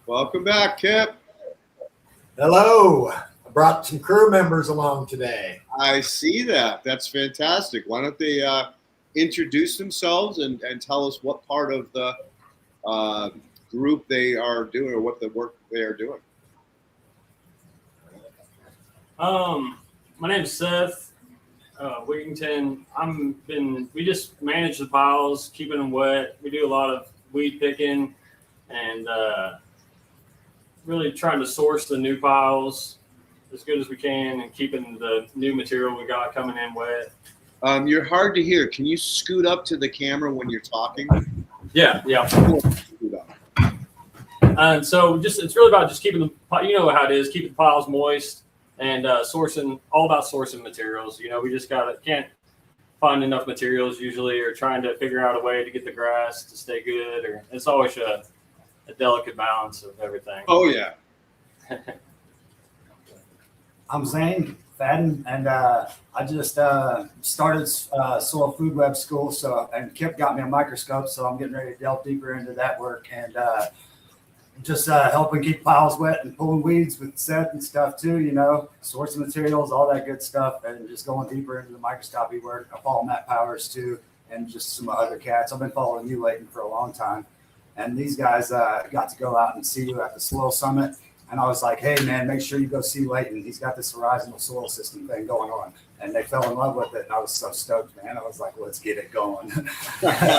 Welcome back, Kip. Hello. I brought some crew members along today. I see that. That's fantastic. Why don't they introduce themselves and tell us what part of the group they are doing or what the work they are doing? My name is Seth Wigington. We just manage the piles, keeping them wet. We do a lot of weed picking and really trying to source the new piles as good as we can and keeping the new material we got coming in wet. You're hard to hear. Can you scoot up to the camera when you're talking? Yeah. And so it's really about just keeping the, you know how it is, keeping the piles moist and all about sourcing materials. You know, we just can't find enough materials usually, or trying to figure out a way to get the grass to stay good, or it's always a delicate balance of everything. Oh, yeah. I'm Zane Fadden, and I just started soil food web school. And Kip got me a microscope, so I'm getting ready to delve deeper into that work and just helping keep piles wet and pulling weeds with Seth and stuff too. You know, sourcing materials, all that good stuff, and just going deeper into the microscopy work. I follow Matt Powers too, and just some other cats. I've been following you, Leighton, for a long time. And these guys got to go out and see you at the Soil Summit. And I was like, hey, man, make sure you go see Leighton. He's got this horizontal soil system thing going on. And they fell in love with it. And I was so stoked, man. I was like, let's get it going. Yeah.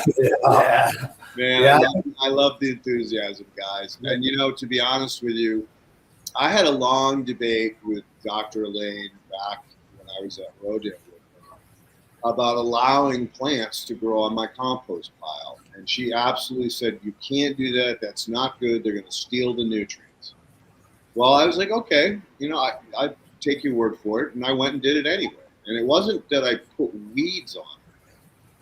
Man, yeah. I love the enthusiasm, guys. And, you know, to be honest with you, I had a long debate with Dr. Elaine back when I was at Rodeo about allowing plants to grow on my compost pile. And she absolutely said, you can't do that. That's not good. They're going to steal the nutrients. Well, I was like, okay, you know, I take your word for it. And I went and did it anyway. And it wasn't that I put weeds on.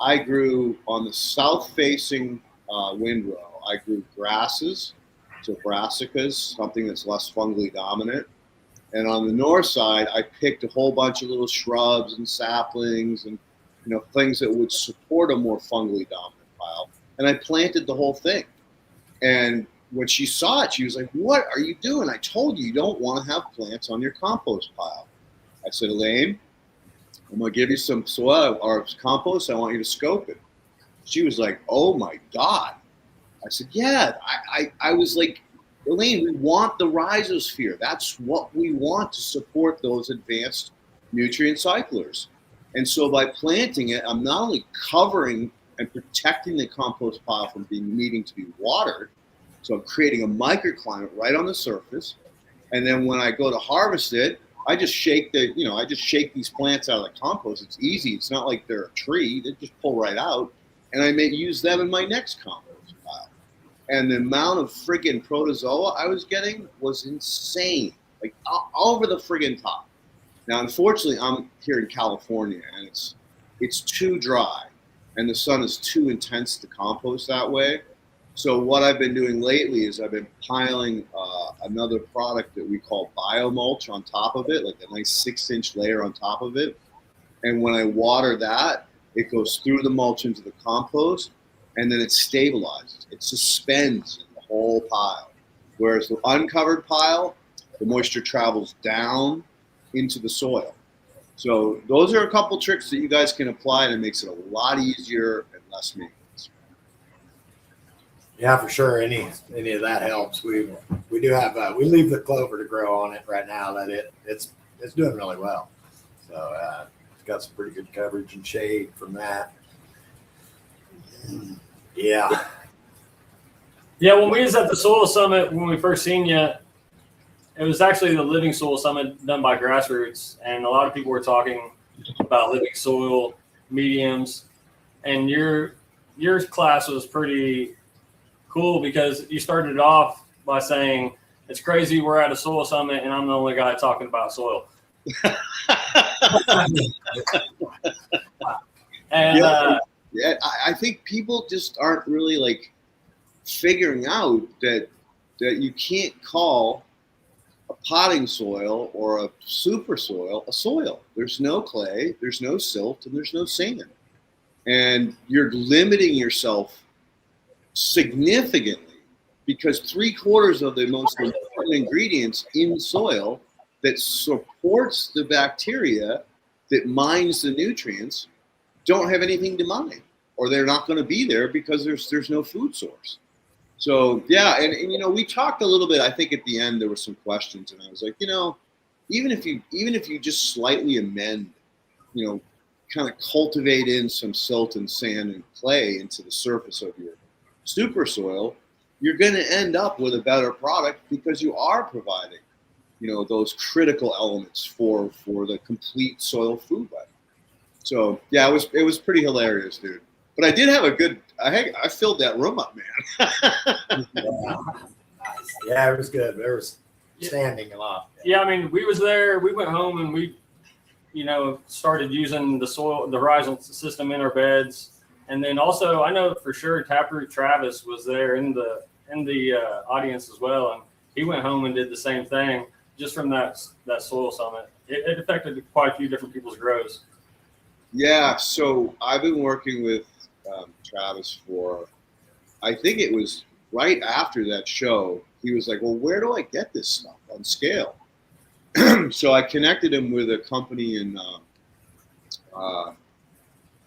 I grew on the south-facing windrow. I grew grasses, so brassicas, something that's less fungally dominant. And on the north side, I picked a whole bunch of little shrubs and saplings and, you know, things that would support a more fungally dominant pile. And I planted the whole thing. And when she saw it, she was like, what are you doing? I told you don't want to have plants on your compost pile. I said, Elaine, I'm going to give you some soil or compost. I want you to scope it. She was like, oh, my God. I said, yeah. I was like, Elaine, we want the rhizosphere. That's what we want to support those advanced nutrient cyclers. And so by planting it, I'm not only covering and protecting the compost pile from needing to be watered, so I'm creating a microclimate right on the surface. And then when I go to harvest it, I just shake these plants out of the compost. It's easy. It's not like they're a tree. They just pull right out. And I may use them in my next compost pile. And the amount of friggin' protozoa I was getting was insane, like all over the friggin' top. Now, unfortunately, I'm here in California, and it's too dry, and the sun is too intense to compost that way. So what I've been doing lately is I've been piling another product that we call biomulch on top of it, like a nice 6-inch layer on top of it. And when I water that, it goes through the mulch into the compost, and then it stabilizes. It suspends in the whole pile. Whereas the uncovered pile, the moisture travels down into the soil. So those are a couple tricks that you guys can apply, and it makes it a lot easier and less maintenance. Yeah, for sure. Any of that helps. We do have we leave the clover to grow on it right now. That it's doing really well. So it's got some pretty good coverage and shade from that. Yeah. Yeah, when we was at the Soil Summit, when we first seen you, it was actually the Living Soil Summit done by Grassroots, and a lot of people were talking about living soil mediums, and your class was pretty cool because you started it off by saying, it's crazy we're at a soil summit and I'm the only guy talking about soil. And yeah, I think people just aren't really like figuring out that you can't call a potting soil or a super soil a soil. There's no clay, there's no silt, and there's no sand. And you're limiting yourself significantly because 3/4 of the most important ingredients in soil that supports the bacteria that mines the nutrients don't have anything to mine, or they're not going to be there because there's no food source. So yeah, and you know, we talked a little bit. I think at the end there were some questions, and I was like, you know, even if you just slightly amend, you know, kind of cultivate in some silt and sand and clay into the surface of your super soil, you're going to end up with a better product because you are providing, you know, those critical elements for the complete soil food web. So yeah, it was pretty hilarious, dude. But I did have a good. I filled that room up, man. Yeah, it was good. There was standing a lot. Yeah, I mean, we was there. We went home and we, you know, started using the horizontal system in our beds, and then also I know for sure Taproot Travis was there in the audience as well, and he went home and did the same thing just from that soil summit. It affected quite a few different people's grows. Yeah, so I've been working with Travis for, I think it was right after that show. He was like, well, where do I get this stuff on scale? So I connected him with a company in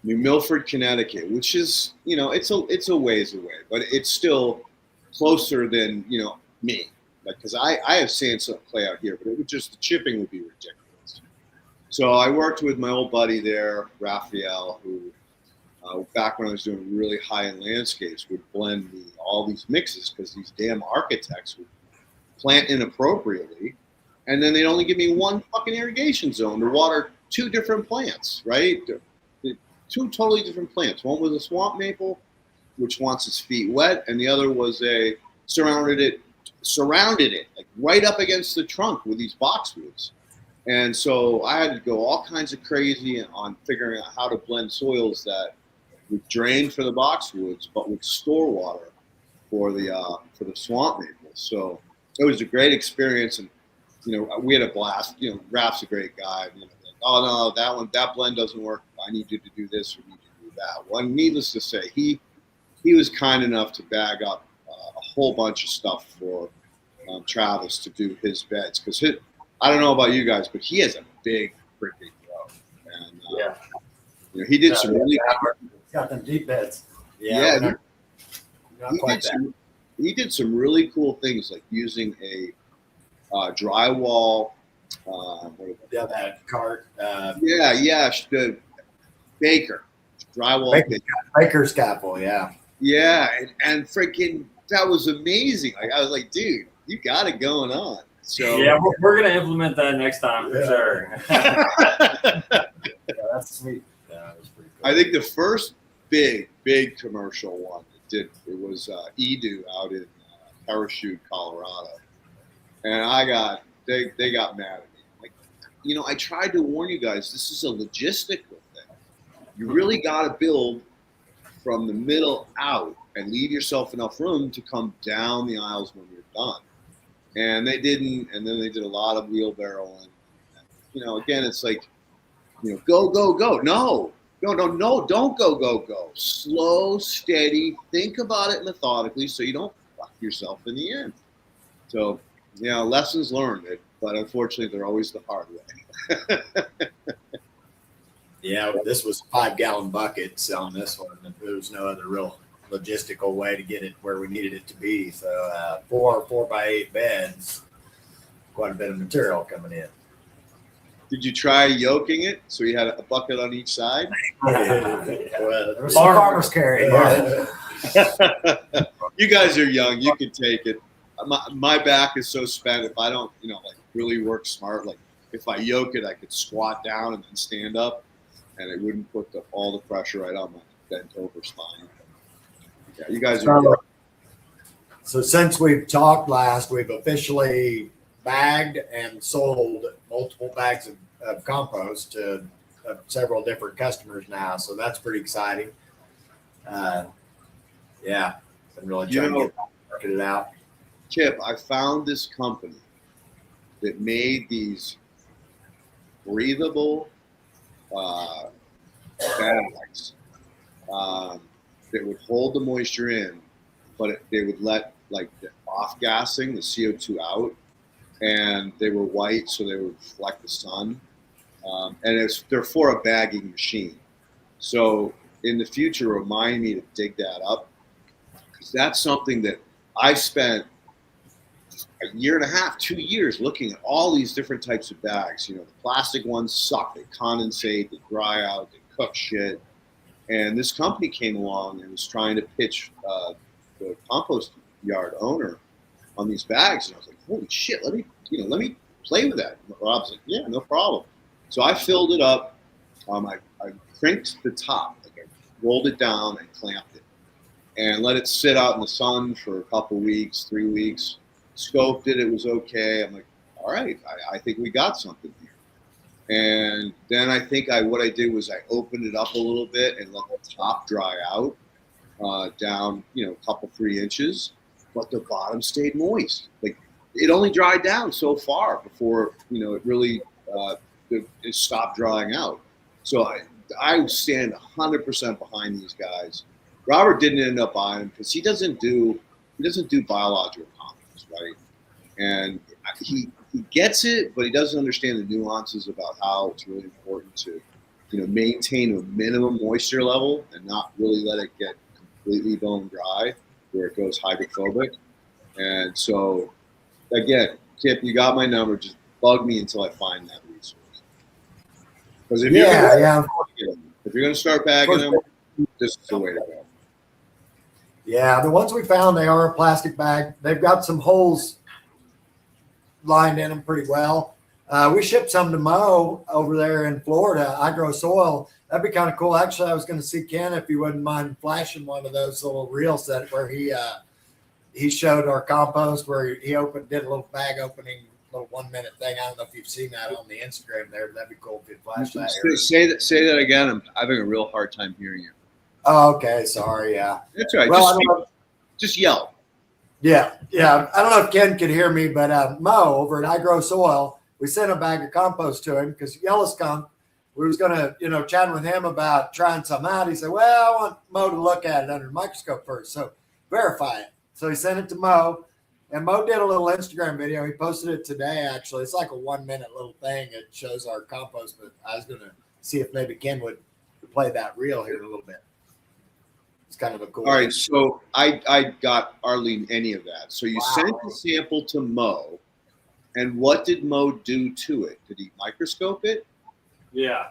New Milford, Connecticut, which is, you know, it's a ways away, but it's still closer than, you know, me. Like, because I have sandstone clay out here, but it would just, the chipping would be ridiculous. So I worked with my old buddy there, Raphael, who back when I was doing really high-end landscapes would blend me all these mixes because these damn architects would plant inappropriately, and then they'd only give me one fucking irrigation zone to water 2 different plants, right? 2 totally different plants. One was a swamp maple, which wants its feet wet, and the other was surrounded it like right up against the trunk with these boxwoods. And so I had to go all kinds of crazy on figuring out how to blend soils that would drain for the boxwoods, but would store water for the swamp maple. So it was a great experience, and you know, we had a blast. You know, Rap's a great guy. You know, like, oh no, that blend doesn't work. I need you to do this, or need to do that. Well, needless to say, he was kind enough to bag up a whole bunch of stuff for Travis to do his beds, because I don't know about you guys, but he has a big freaking grow, and you know, he did some really. Got them deep beds. Yeah, he did some really cool things, like using a drywall. That cart. The Baker drywall. Baker's scaffold. Yeah. Yeah, and freaking that was amazing. Like I was like, dude, you got it going on. So yeah, we're gonna implement that next time for sure. Yeah, that's sweet. Yeah, that was pretty cool. I think the first big commercial one it was Edu out in Parachute, Colorado, and they got mad at me. Like, you know, I tried to warn you guys. This is a logistical thing. You really got to build from the middle out and leave yourself enough room to come down the aisles when you're done. And they didn't, and then they did a lot of wheelbarrowing. You know, again, it's like, you know, go. No, don't go. Slow, steady, think about it methodically so you don't fuck yourself in the end. So, you know, lessons learned, but unfortunately they're always the hard way. Yeah, this was 5-gallon buckets on this one. There was no other real logistical way to get it where we needed it to be. So 4 by 8 beds, quite a bit of material coming in. Did you try yoking it so you had a bucket on each side? There was some farmers carry. You guys are young. You can take it. My back is so spent. If I don't, you know, like really work smart, like if I yoke it, I could squat down and then stand up, and it wouldn't put all the pressure right on my bent over spine. Yeah, you guys are. So since we've talked last, we've officially bagged and sold multiple bags of compost to several different customers now. So that's pretty exciting. Been really trying to market it out. Kip, I found this company that made these breathable bags that would hold the moisture in, but they would let like the off gassing, the CO2 out, and they were white, so they would reflect the sun. And they're for a bagging machine. So in the future, remind me to dig that up, because that's something that I spent a year and a half, 2 years looking at all these different types of bags. You know, the plastic ones suck. They condensate, they dry out, they cook shit. And this company came along and was trying to pitch the compost yard owner on these bags. And I was like, holy shit, let me play with that. And Rob's like, yeah, no problem. So I filled it up. I crinked the top, like I rolled it down and clamped it, and let it sit out in the sun for a couple weeks, 3 weeks. Scoped it, it was okay. I'm like, all right, I think we got something here. And then I think what I did was I opened it up a little bit and let the top dry out down, a couple 3 inches, but the bottom stayed moist. Like, it only dried down so far before it really it stopped drying out. So I stand 100% behind these guys. Robert didn't end up buying them because he doesn't do biological compost, right? And he gets it, but he doesn't understand the nuances about how it's really important to maintain a minimum moisture level and not really let it get completely bone dry where it goes hydrophobic. And so, again, Kip, you got my number. Just bug me until I find that resource. Because if you're going to start bagging them, this is the way to go. Yeah, the ones we found, they are a plastic bag. They've got some holes lined in them pretty well. We shipped some to Mo over there in Florida. I grow soil. That'd be kind of cool. Actually, I was going to see Ken if you wouldn't mind flashing one of those little reels where he showed our compost, where he did a little bag opening, little 1 minute thing. I don't know if you've seen that on the Instagram there. That'd be cool if you flash that. Say that again. I'm having a real hard time hearing you. Oh, okay. Sorry. Yeah. That's right. Well, just yell. Yeah. I don't know if Ken could hear me, but Mo over at I Grow Soil, we sent a bag of compost to him because yellow skunk. We was going to, chat with him about trying some out. He said, well, I want Mo to look at it under the microscope first. So verify it. So he sent it to Mo, and Mo did a little Instagram video. He posted it today, actually. It's like a 1 minute little thing. It shows our compost, but I was going to see if maybe Ken would play that reel here in a little bit. It's kind of a cool. All right. So I got Arlene any of that. So you sent the sample to Mo, and what did Mo do to it? Did he microscope it? Yeah.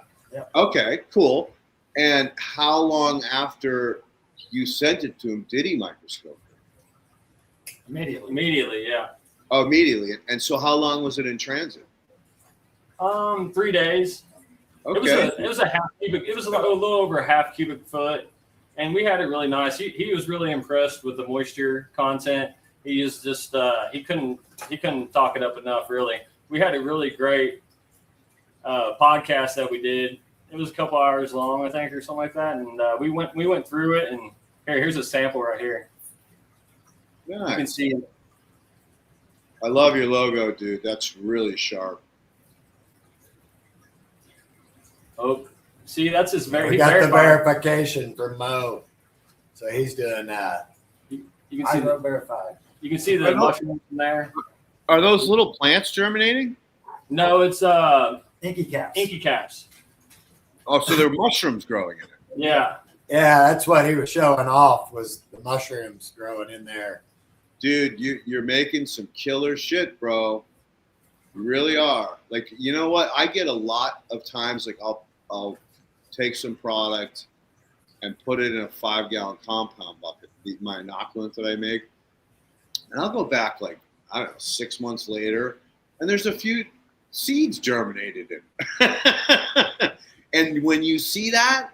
Okay, cool. And how long after you sent it to him did he microscope it? Immediately, yeah. Oh, immediately. And so how long was it in transit? 3 days. Okay. It was a half cubic. It was a little over a half cubic foot, and we had it really nice. He was really impressed with the moisture content. He was just he couldn't talk it up enough. Really, we had a really great podcast that we did. It was a couple hours long, I think, or something like that. And we went through it. And here's a sample right here. Nice. You can see it. I love your logo, dude. That's really sharp. Oh, see, that's his very. We got the verification from Mo, so he's doing that. You can see verified. You can see the mushrooms in there. Are those little plants germinating? No, it's Inky caps. Inky caps. Oh, so they're mushrooms growing in it. Yeah. Yeah, that's what he was showing off, was the mushrooms growing in there. Dude, you're making some killer shit, bro. You really are. Like, you know what? I get a lot of times, like, I'll take some product and put it in a 5-gallon compound bucket, my inoculant that I make. And I'll go back, like, I don't know, 6 months later, and there's a few seeds germinated in. And when you see that,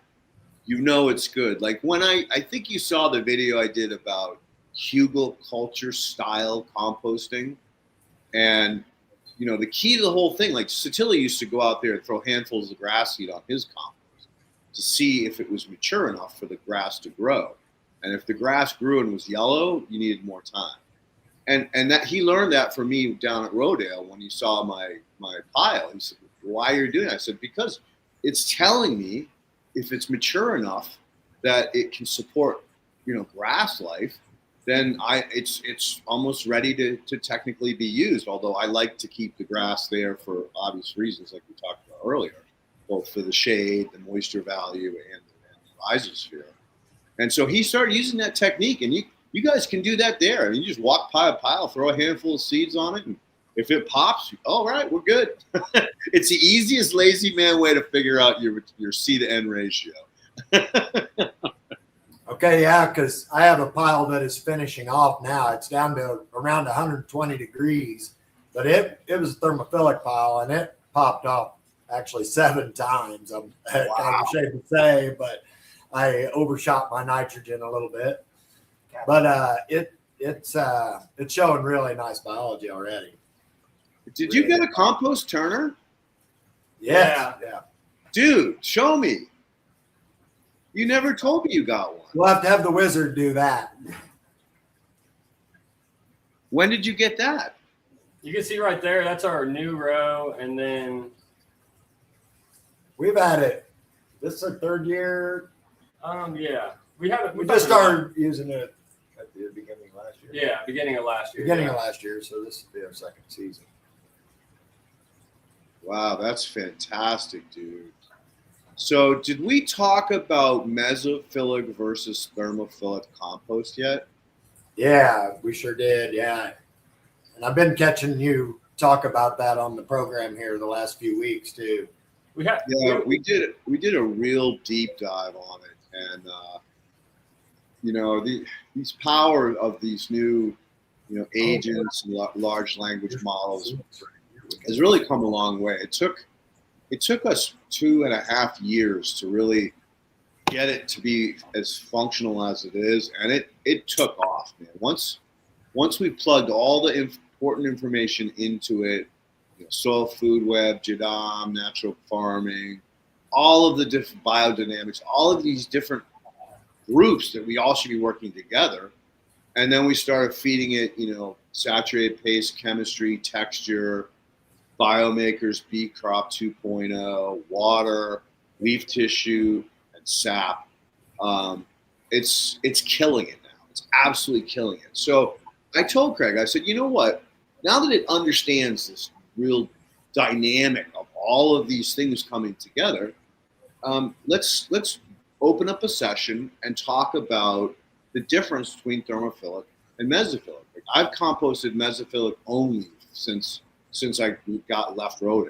you know it's good. Like, when I think you saw the video I did about hugelkultur style composting. And, the key to the whole thing, like Satilla used to go out there and throw handfuls of grass seed on his compost to see if it was mature enough for the grass to grow. And if the grass grew and was yellow, you needed more time. And that he learned that from me down at Rodale when he saw my pile. He said, why are you doing that? I said, because it's telling me if it's mature enough that it can support, grass life, then it's almost ready to technically be used. Although I like to keep the grass there for obvious reasons, like we talked about earlier, both for the shade, the moisture value, and the rhizosphere. And so he started using that technique, and you guys can do that there. I mean, you just walk pile by pile, throw a handful of seeds on it, and if it pops, all right, we're good. It's the easiest lazy man way to figure out your seed to N ratio. Okay, yeah, because I have a pile that is finishing off now. It's down to around 120 degrees, but it was a thermophilic pile, and it popped off actually 7 times. I'm kind of ashamed to say, but I overshot my nitrogen a little bit. But it's showing really nice biology already. Did you get a compost turner? Yeah. Dude, show me. You never told me you got one. We'll have to have the wizard do that. When did you get that? You can see right there, that's our new row. And then we've had it. This is our 3rd year. Yeah. We just started using it at the beginning of last year. Yeah, beginning of last year. Beginning of last year, so this will be our 2nd season. Wow, that's fantastic, dude. So did we talk about mesophilic versus thermophilic compost yet? Yeah, we sure did. Yeah. And I've been catching you talk about that on the program here the last few weeks too. We did a real deep dive on it. And, these power of these new, agents and large language models has really come a long way. It took us 2.5 years to really get it to be as functional as it is, and it took off, man. Once we plugged all the important information into it, soil food web, JADAM, natural farming, all of the different biodynamics, all of these different groups that we all should be working together, and then we started feeding it, saturated paste chemistry, texture, biomakers, bee crop 2.0, water, leaf tissue, and sap. It's killing it now. It's absolutely killing it. So I told Craig, I said, you know what? Now that it understands this real dynamic of all of these things coming together, let's open up a session and talk about the difference between thermophilic and mesophilic. Like, I've composted mesophilic only since I got left Rodale.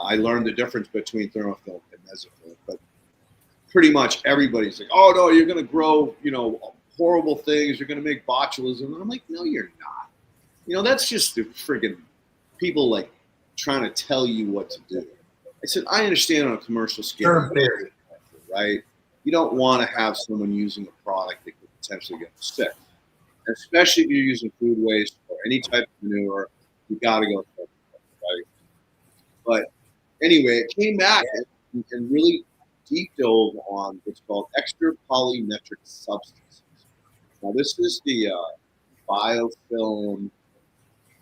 I learned the difference between thermophilic and mesophilic, but pretty much everybody's like, oh no, you're going to grow, horrible things. You're going to make botulism. And I'm like, no, you're not. That's just the friggin' people like trying to tell you what to do. I said, I understand on a commercial scale, right? You don't want to have someone using a product that could potentially get them sick, especially if you're using food waste or any type of manure. You got to go, right? But anyway, it came back and really deep dove on what's called extra polymetric substances. Now, this is the biofilm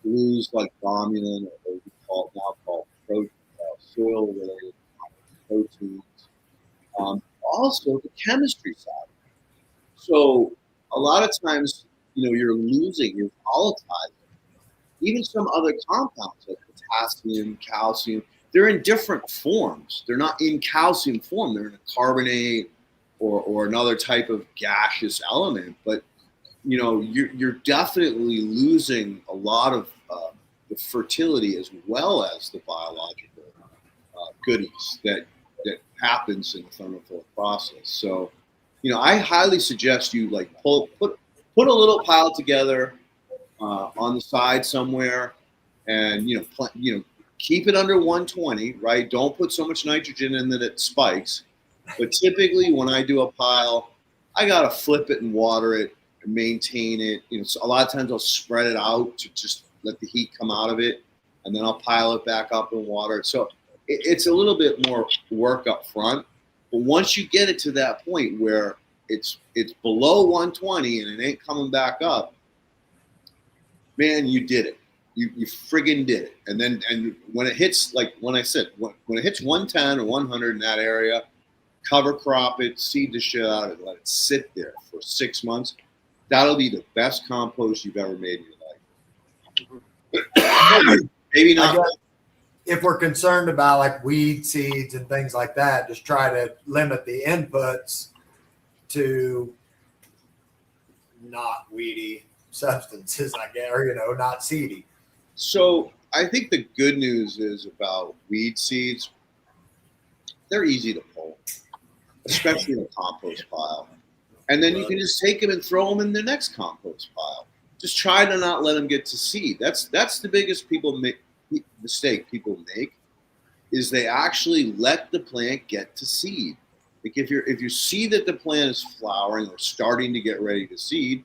glues like dominant, or we call it now called soil-related proteins. Also, the chemistry side. So a lot of times, you're volatilizing. Even some other compounds like potassium, calcium, they're in different forms. They're not in calcium form. They're in a carbonate or another type of gaseous element. But, you're definitely losing a lot of the fertility as well as the biological goodies that happens in the thermophilic process. So, I highly suggest you put a little pile together on the side somewhere, and keep it under 120, right? Don't put so much nitrogen in that it spikes. But typically, when I do a pile, I gotta flip it and water it and maintain it. So a lot of times I'll spread it out to just let the heat come out of it, and then I'll pile it back up and water it. So it's a little bit more work up front, but once you get it to that point where it's below 120 and it ain't coming back up, man, you did it. You friggin' did it. And when it hits, like when I said, when it hits 110 or 100 in that area, cover crop it, seed the shit out of it, let it sit there for 6 months. that'll be the best compost you've ever made in your life. Maybe not. If we're concerned about like weed seeds and things like that, just try to limit the inputs to not weedy substances, I guess, or, not seedy. So I think the good news is about weed seeds, they're easy to pull, especially in a compost pile. And then you can just take them and throw them in the next compost pile. Just try to not let them get to seed. That's the biggest mistake people make, is they actually let the plant get to seed. Like if you see that the plant is flowering or starting to get ready to seed,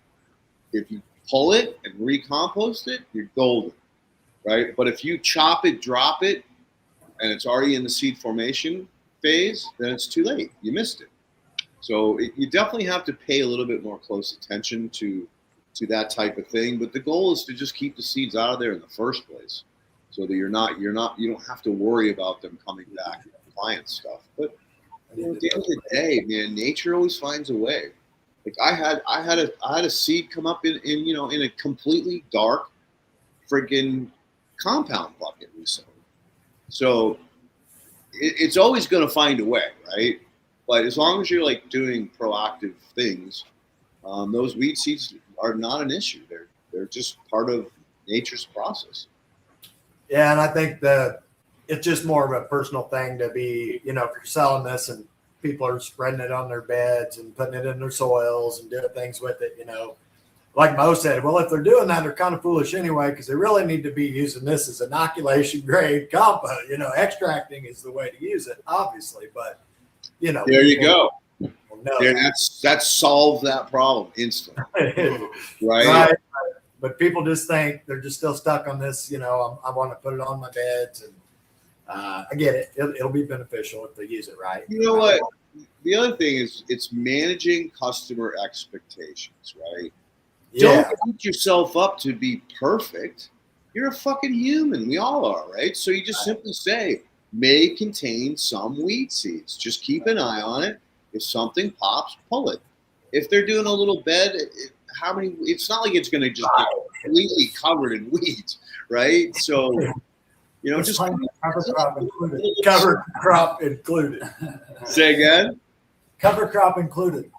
if you pull it and recompost it, you're golden, right? But if you chop it, drop it, and it's already in the seed formation phase, then it's too late. You missed it. So you definitely have to pay a little bit more close attention to that type of thing. But the goal is to just keep the seeds out of there in the first place, so that you don't have to worry about them coming back and plant stuff. But at the end of the day, man, nature always finds a way. Like I had a seed come up in a completely dark friggin' compound bucket recently. So it's always going to find a way, right? But as long as you're like doing proactive things, those weed seeds are not an issue. They're just part of nature's process. Yeah, and I think that it's just more of a personal thing to be, if you're selling this and people are spreading it on their beds and putting it in their soils and doing things with it, like Mo said, well, if they're doing that, they're kind of foolish anyway, because they really need to be using this as inoculation grade compost. Extracting is the way to use it, obviously, but there you go. No. That solves that problem instantly, right? Right. But people just think they're just still stuck on this. I want to put it on my beds, and I get it. It'll be beneficial if they use it right. You know what? The other thing is it's managing customer expectations, right? Yeah. Don't beat yourself up to be perfect. You're a fucking human. We all are, right? So you just simply say, may contain some weed seeds. Just keep an eye on it. If something pops, pull it. If they're doing a little bed, it's not like it's going to just get completely covered in weeds, right? So, just cover crop included. Cover crop included. Say again? Cover crop included.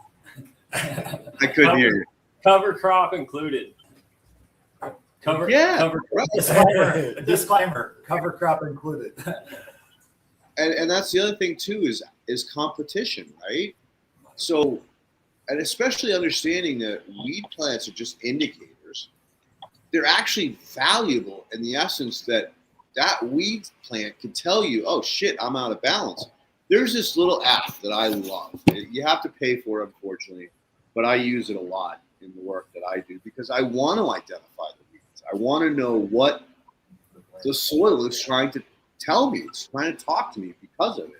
I couldn't hear you. Cover crop included. Cover Right. Disclaimer. Cover crop included. And that's the other thing too is competition, right? So, and especially understanding that weed plants are just indicators. They're actually valuable in the essence that weed plant can tell you, oh shit, I'm out of balance. There's this little app that I love. You have to pay for it, unfortunately, but I use it a lot in the work that I do because I want to identify the weeds. I want to know what the soil is trying to tell me. It's trying to talk to me because of it.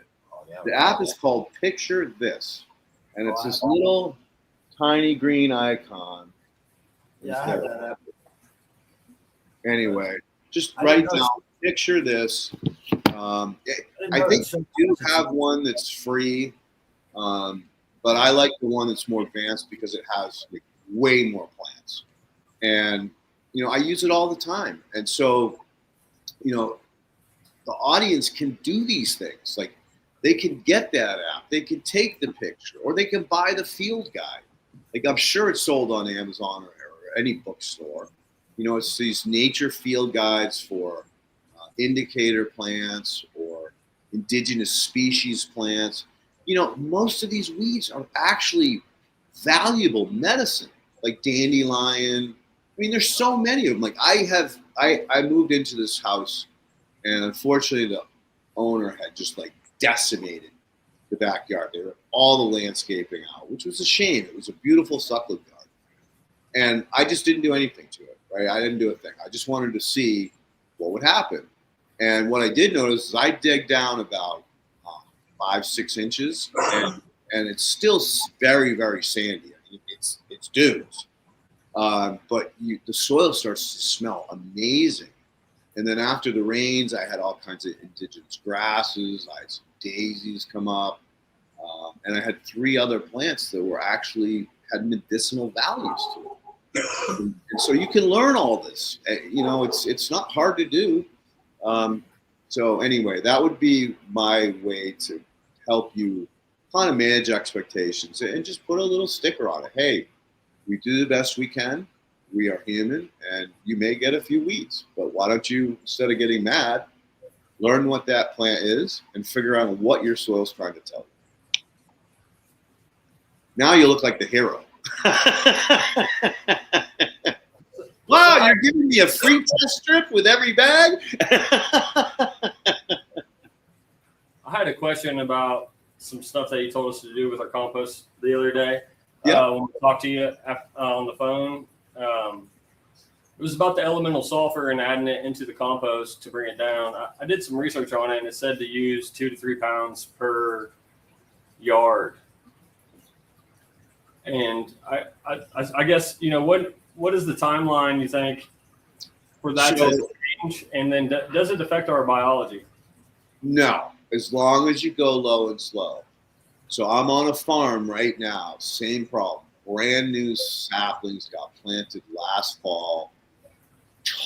The app is called Picture This, and it's this little tiny green icon. Yeah, I have that app. Anyway, just write down Picture This. I think you do have one that's free, but I like the one that's more advanced because it has like way more plants. And, I use it all the time. And so, the audience can do these things. Like they can get that app, they can take the picture, or they can buy the field guide. Like I'm sure it's sold on Amazon or any bookstore. It's these nature field guides for indicator plants or indigenous species plants. Most of these weeds are actually valuable medicine, like dandelion. I mean, there's so many of them. Like I moved into this house, and unfortunately the owner had just like decimated the backyard. They ripped all the landscaping out, which was a shame. It was a beautiful succulent garden. And I just didn't do anything to it, right? I didn't do a thing. I just wanted to see what would happen. And what I did notice is I dig down about 5-6 inches, and it's still very, very sandy. I mean, it's dunes. But the soil starts to smell amazing. And then after the rains, I had all kinds of indigenous grasses. I had some daisies come up. And I had 3 other plants that were actually had medicinal values to it. And so you can learn all this. You know, it's not hard to do. So anyway, that would be my way to help you kind of manage expectations and just put a little sticker on it. Hey, we do the best we can. We are human, and you may get a few weeds, but why don't you, instead of getting mad, learn what that plant is and figure out what your soil's trying to tell you. Now you look like the hero. Wow, you're giving me a free test strip with every bag? I had a question about some stuff that you told us to do with our compost the other day. Yeah. When we talked to you on the phone. It was about the elemental sulfur and adding it into the compost to bring it down. I did some research on it, and it said to use 2 to 3 pounds per yard. And I guess, you know, what is the timeline you think for that to change? And then does it affect our biology? No, as long as you go low and slow. So I'm on a farm right now, same problem. Brand new saplings got planted last fall.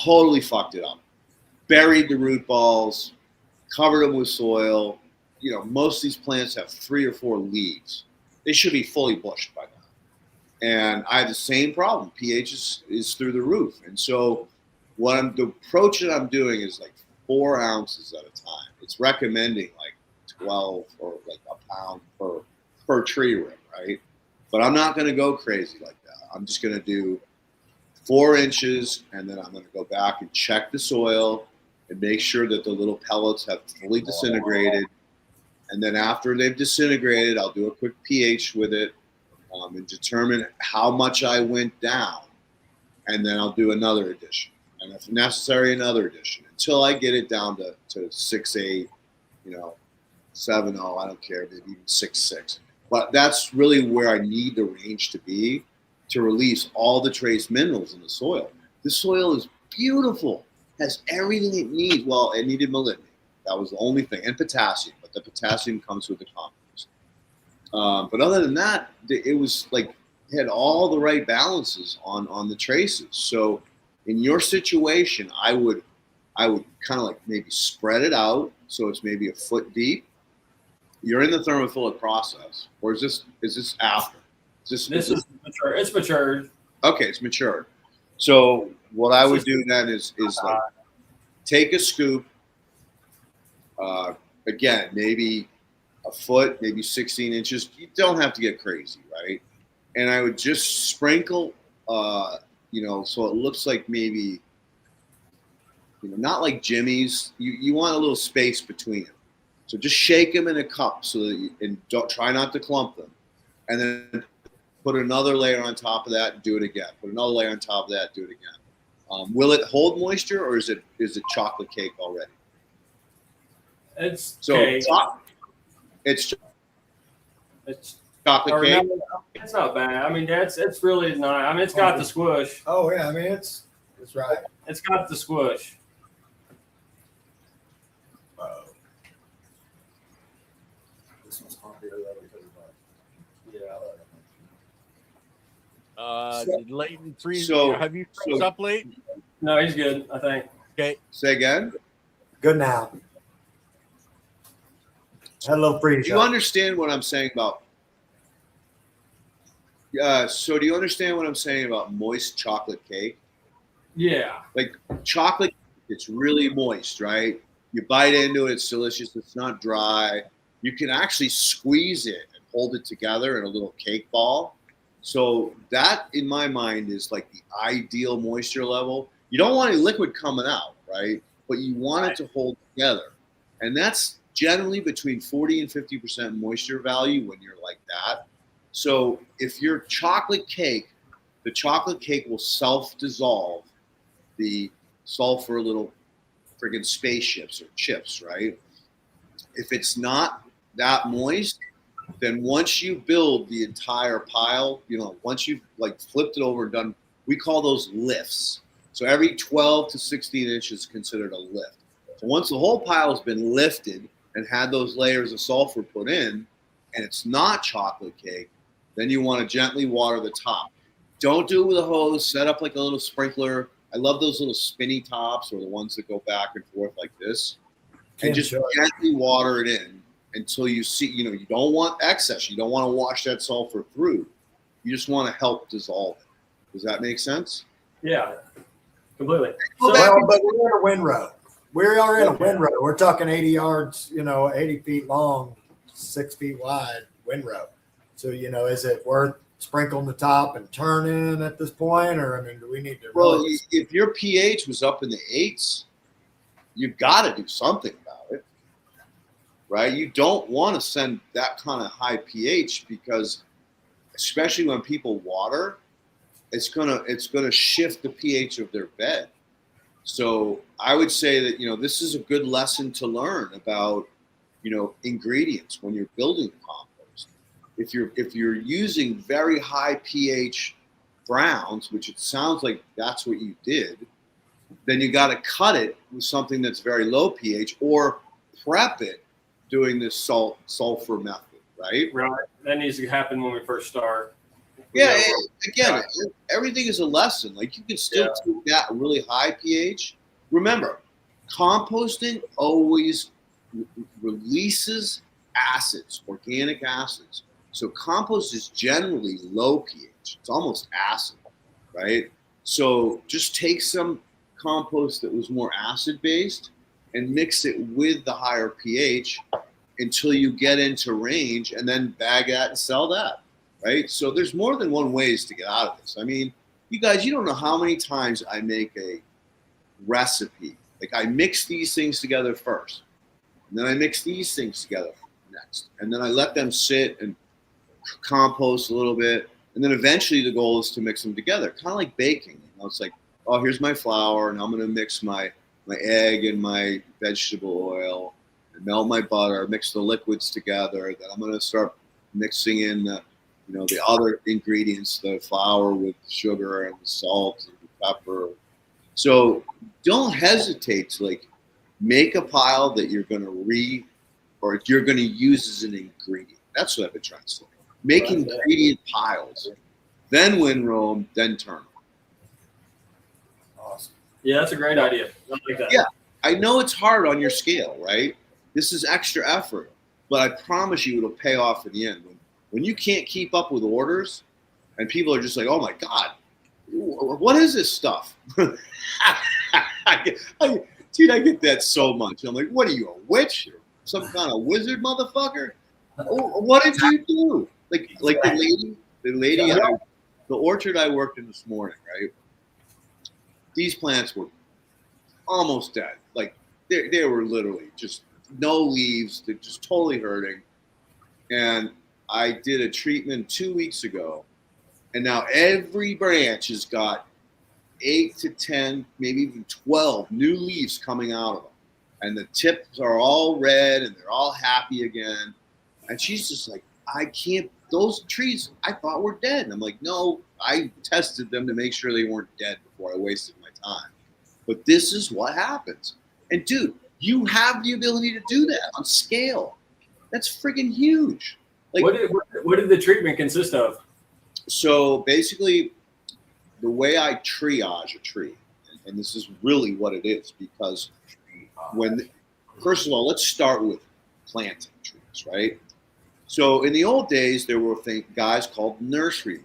Totally fucked it up. Buried the root balls, covered them with soil. You know, most of these plants have 3 or 4 leaves. They should be fully bushed by now. And I have the same problem. pH is through the roof. And so the approach that I'm doing is like 4 ounces at a time. It's recommending like 12 or like a pound per tree ring, right? But I'm not going to go crazy like that. I'm just going to do 4 inches, and then I'm going to go back and check the soil and make sure that the little pellets have fully disintegrated. And then after they've disintegrated, I'll do a quick pH with it and determine how much I went down. And then I'll do another addition. And if necessary, another addition until I get it down to 6.8, 7.0, I don't care, maybe even 6.6. But that's really where I need the range to be to release all the trace minerals in the soil. The soil is beautiful, has everything it needs. Well, it needed molybdenum. That was the only thing, and potassium, but the potassium comes with the compost. But other than that, it was like, it had all the right balances on the traces. So in your situation, I would kind of like maybe spread it out so it's maybe a foot deep. You're in the thermophilic process, or is this after? This is mature. It's matured. Okay, it's matured. So what I would do then is like take a scoop. Again, maybe a foot, maybe 16 inches. You don't have to get crazy, right? And I would just sprinkle, so it looks like maybe, not like Jimmy's. You want a little space between them. So just shake them in a cup so that and don't try not to clump them. And then put another layer on top of that and do it again. Put another layer on top of that, do it again. Will it hold moisture, or is it chocolate cake already? It's so cake. It's chocolate cake. It's not bad. I mean, it's really nice. I mean, it's got the squish. Oh yeah, I mean it's right. It's got the squish. This one's hungrier though because of Did Leighton freeze? So- have you froze up, Leighton? No, he's good, I think. Okay. Say again. Good now. Had a little freeze. Do you understand what I'm saying about? So do you understand what I'm saying about moist chocolate cake? Yeah. Like chocolate, it's really moist, right? You bite into it, it's delicious. It's not dry. You can actually squeeze it and hold it together in a little cake ball. So that, in my mind, is like the ideal moisture level. You don't want any liquid coming out, right? But you want it to hold together. And that's generally between 40 and 50% moisture value when you're like that. So if your chocolate cake, the chocolate cake will self-dissolve the sulfur little friggin' spaceships or chips, right? If it's not that moist, then once you build the entire pile, once you've like flipped it over and done, we call those lifts. So every 12 to 16 inches is considered a lift. So once the whole pile has been lifted and had those layers of sulfur put in, and it's not chocolate cake, Then you want to gently water the top. Don't do it with a hose. Set up like a little sprinkler. I love those little spinny tops or the ones that go back and forth like this. And just gently water it in until you see, you don't want excess. You don't want to wash that sulfur through. You just want to help dissolve it. Does that make sense? Yeah, completely. But we're in a windrow. We are in a windrow. We're talking 80 yards, 80 feet long, 6 feet wide windrow. So, is it worth sprinkling the top and turning at this point? Or, do we need to? Well, if your pH was up in the 8s, you've got to do something about it, right? You don't want to send that kind of high pH because, especially when people water, it's gonna shift the pH of their bed. So I would say that this is a good lesson to learn about ingredients when you're building compost. If you're using very high pH browns, which it sounds like that's what you did, then you got to cut it with something that's very low pH or prep it doing this sulfur method, right? Right. That needs to happen when we first start. Yeah, again, everything is a lesson. Like you can still take that really high pH. Remember, composting always releases acids, organic acids. So compost is generally low pH. It's almost acid, right? So just take some compost that was more acid based and mix it with the higher pH until you get into range, and then bag that and sell that. Right? So there's more than one ways to get out of this. You guys, you don't know how many times I make a recipe. Like I mix these things together first, and then I mix these things together next. And then I let them sit and compost a little bit. And then eventually the goal is to mix them together. Kind of like baking. It's like, oh, here's my flour, and I'm going to mix my egg and my vegetable oil and melt my butter, mix the liquids together. Then I'm going to start mixing in the other ingredients, the flour with sugar and salt and pepper. So don't hesitate to make a pile that you're going to or you're going to use as an ingredient. That's what I've been trying to say. Make ingredient piles, then windrow them, then turn them. Awesome. Yeah, that's a great idea. I like that. Yeah, I know it's hard on your scale, right? This is extra effort, but I promise you it'll pay off in the end. When you can't keep up with orders and people are just like, oh my God, what is this stuff? Dude, I get that so much. I'm like, what are you, a witch? Or some kind of wizard motherfucker? What did you do? Like the lady, the orchard I worked in this morning, right? These plants were almost dead. Like they were literally just no leaves. They're just totally hurting. And I did a treatment 2 weeks ago, and now every branch has got 8 to 10, maybe even 12 new leaves coming out of them. And the tips are all red and they're all happy again. And she's just like, those trees I thought were dead. And I'm like, no, I tested them to make sure they weren't dead before I wasted my time. But this is what happens. And dude, you have the ability to do that on scale. That's freaking huge. What did the treatment consist of? So basically, the way I triage a tree, and this is really what it is, because first of all, let's start with planting trees, right? So in the old days, there were guys called nurserymen,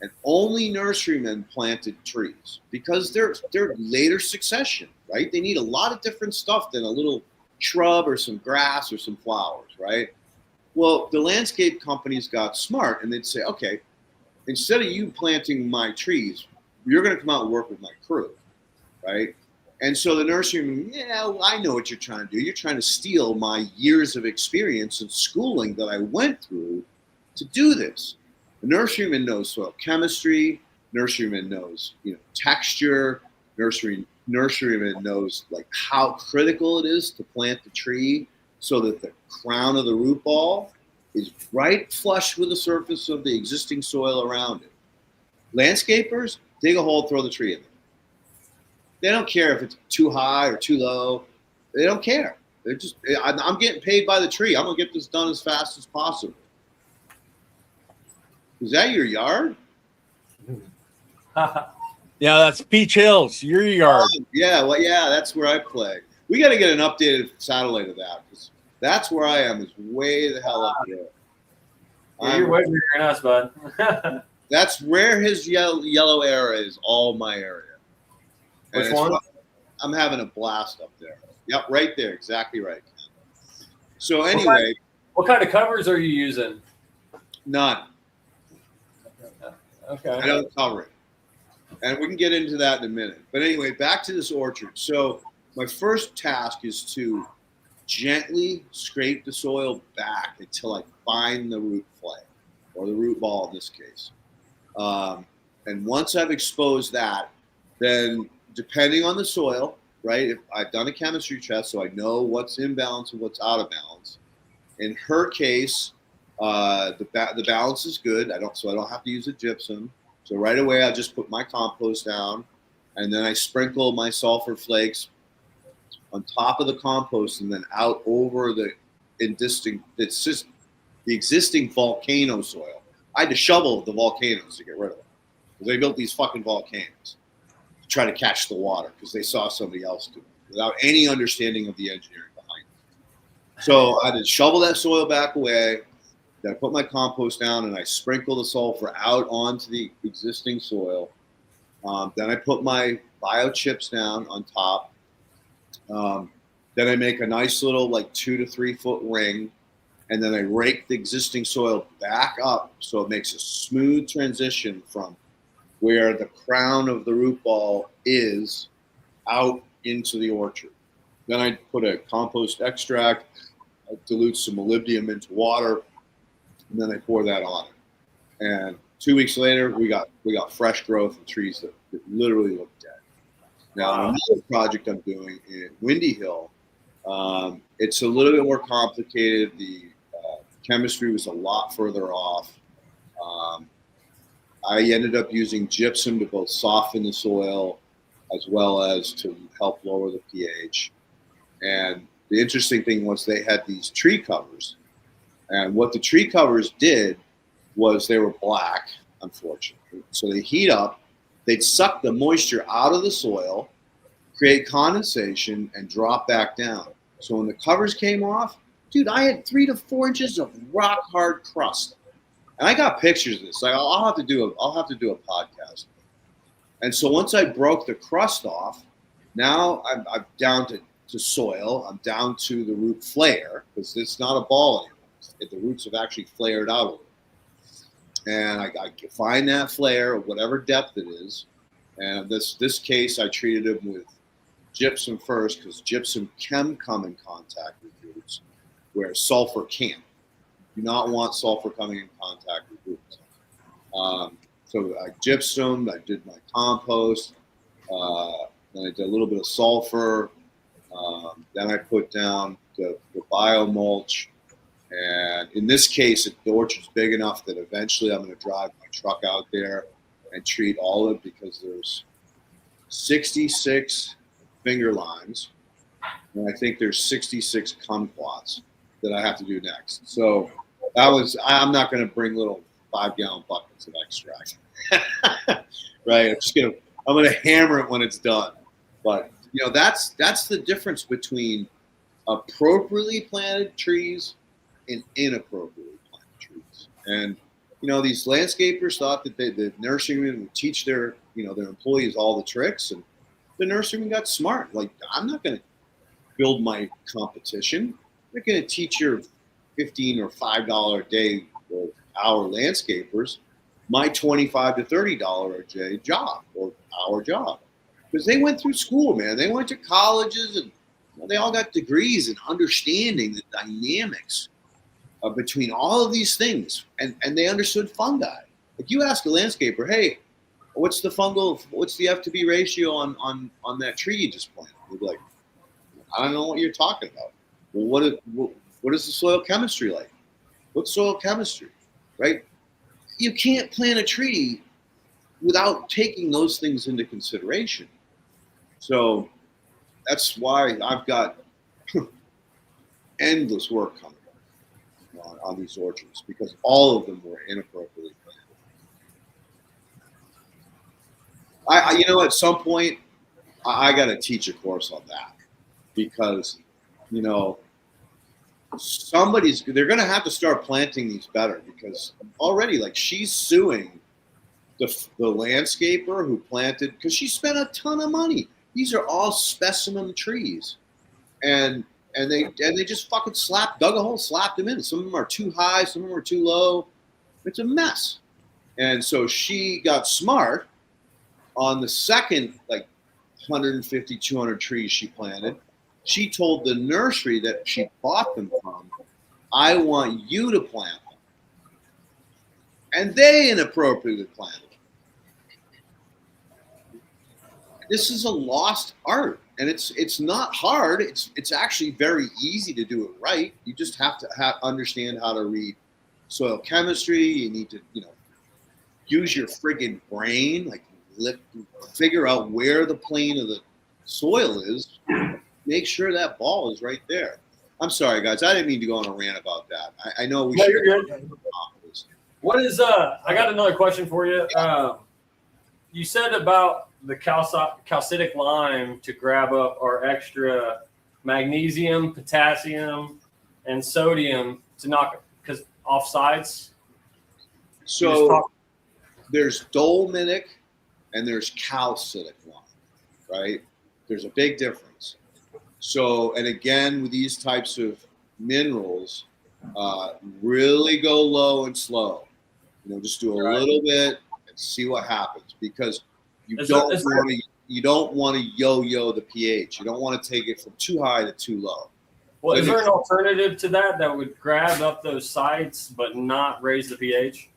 and only nurserymen planted trees because they're later succession, right? They need a lot of different stuff than a little shrub or some grass or some flowers, right? Well, the landscape companies got smart and they'd say, okay, instead of you planting my trees, you're going to come out and work with my crew, right? And so the nurseryman, I know what you're trying to do. You're trying to steal my years of experience and schooling that I went through to do this. The nurseryman knows soil chemistry. Nurseryman knows, texture. Nurseryman knows how critical it is to plant the tree so that the crown of the root ball is right flush with the surface of the existing soil around it. Landscapers dig a hole, throw the tree in there. They don't care if it's too high or too low. They don't care. They're just, I'm getting paid by the tree. I'm gonna get this done as fast as possible. Is that your yard? Yeah, that's Peach Hills, your yard. Yeah, well, yeah, that's where I play. We got to get an updated satellite of that because that's where I am. Is way the hell up there. Yeah, you're way bigger than us, bud. That's where his yellow era is. All my area. And Which one? I'm having a blast up there. Yep, right there, exactly right. So anyway, What kind of covers are you using? none. Okay. I don't cover it. And we can get into that in a minute. But anyway, back to this orchard. So my first task is to gently scrape the soil back until I find the root flare, or the root ball in this case. And once I've exposed that, then depending on the soil, right, if I've done a chemistry test so I know what's in balance and what's out of balance. In her case, the balance is good. So I don't have to use a gypsum. So right away, I just put my compost down, and then I sprinkle my sulfur flakes on top of the compost and then out over the existing volcano soil. I had to shovel the volcanoes to get rid of them because they built these fucking volcanoes to try to catch the water because they saw somebody else do it without any understanding of the engineering behind it. So I had to shovel that soil back away. Then I put my compost down and I sprinkle the sulfur out onto the existing soil. Then I put my biochips down on top. Then I make a nice little 2 to 3 foot ring, and then I rake the existing soil back up so it makes a smooth transition from where the crown of the root ball is out into the orchard. Then I put a compost extract, I dilute some molybdenum into water, and then I pour that on it. And 2 weeks later, we got fresh growth and trees that literally look dead. Now, another project I'm doing in Windy Hill, it's a little bit more complicated. The chemistry was a lot further off. I ended up using gypsum to both soften the soil as well as to help lower the pH. And the interesting thing was they had these tree covers. And what the tree covers did was they were black, unfortunately. So they heat up, they'd suck the moisture out of the soil, create condensation, and drop back down. So when the covers came off, dude, I had 3 to 4 inches of rock hard crust. And I got pictures of this. I'll have to do a podcast. And so once I broke the crust off, now I'm down to soil. I'm down to the root flare because it's not a ball anymore. The roots have actually flared out a little. And I find that flare of whatever depth it is. And this case, I treated them with gypsum first because gypsum can come in contact with roots where sulfur can't. You do not want sulfur coming in contact with roots. So I gypsumed, I did my compost, then I did a little bit of sulfur, then I put down the biomulch. And in this case, the orchard's big enough that eventually I'm going to drive my truck out there and treat all of it because there's 66 finger limes, and I think there's 66 kumquats that I have to do next. So I'm not going to bring little 5-gallon buckets of extract, right? I'm going to hammer it when it's done. But that's the difference between appropriately planted trees and inappropriately planted trees. And these landscapers thought that the nurserymen would teach their employees all the tricks, and the nurseryman got smart. I'm not going to build my competition. I'm not going to teach your $15 or $5 a day or hour landscapers my $25 to $30 a day job or hour job, because they went through school, man. They went to colleges and they all got degrees in understanding the dynamics between all of these things, and they understood fungi. If you ask a landscaper, hey, what's the FTB ratio on that tree you just planted? They'd be like, I don't know what you're talking about. Well, what is the soil chemistry like? What's soil chemistry, right? You can't plant a tree without taking those things into consideration. So that's why I've got endless work coming on these orchards, because all of them were inappropriately planted. You know, at some point, I got to teach a course on that because, you know, they're going to have to start planting these better because already, like, she's suing the landscaper who planted because she spent a ton of money. These are all specimen trees, and they just fucking dug a hole, slapped them in. Some of them are too high, some of them are too low. It's a mess. And so she got smart on the second, like, 150, 200 trees she planted. She told the nursery that she bought them from, I want you to plant them. And they inappropriately planted them. This is a lost art. And it's not hard. It's actually very easy to do it right. You just have to understand how to read soil chemistry. You need to, you know, use your friggin' brain, like figure out where the plane of the soil is. Make sure that ball is right there. I'm sorry, guys. I didn't mean to go on a rant about that. I know we should. You're good. What is I got another question for you. You said about the calcitic lime to grab up our extra magnesium, potassium, and sodium to knock off sides. So there's dolomitic and there's calcitic lime, right? There's a big difference. So, and again, with these types of minerals, really go low and slow. You know, just do a little bit and see what happens because you don't want to yo-yo the pH. You don't want to take it from too high to too low. Well, is there an alternative to that would grab up those sites but not raise the pH?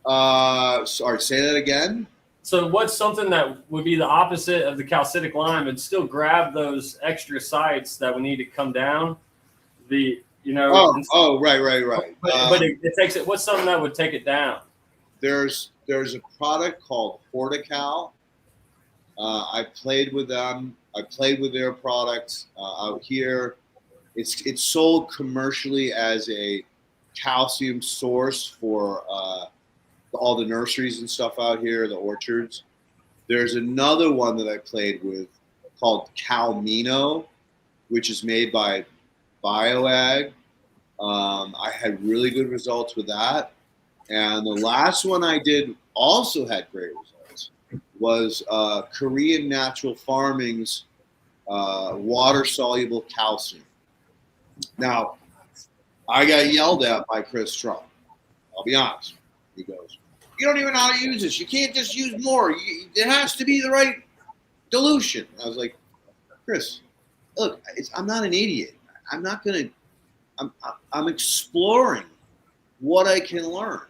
Sorry, say that again. So what's something that would be the opposite of the calcitic lime and still grab those extra sites that would need to come down? Right. But it takes it. What's something that would take it down? There's a product called Fortical. I played with them. I played with their products out here. It's sold commercially as a calcium source for all the nurseries and stuff out here, the orchards. There's another one that I played with called Calmino, which is made by BioAg. I had really good results with that. And the last one I did also had great results was Korean Natural Farming's water-soluble calcium. Now, I got yelled at by Chris Trump. I'll be honest. He goes, you don't even know how to use this. You can't just use more. It has to be the right dilution. I was like, Chris, look, I'm not an idiot. I'm exploring what I can learn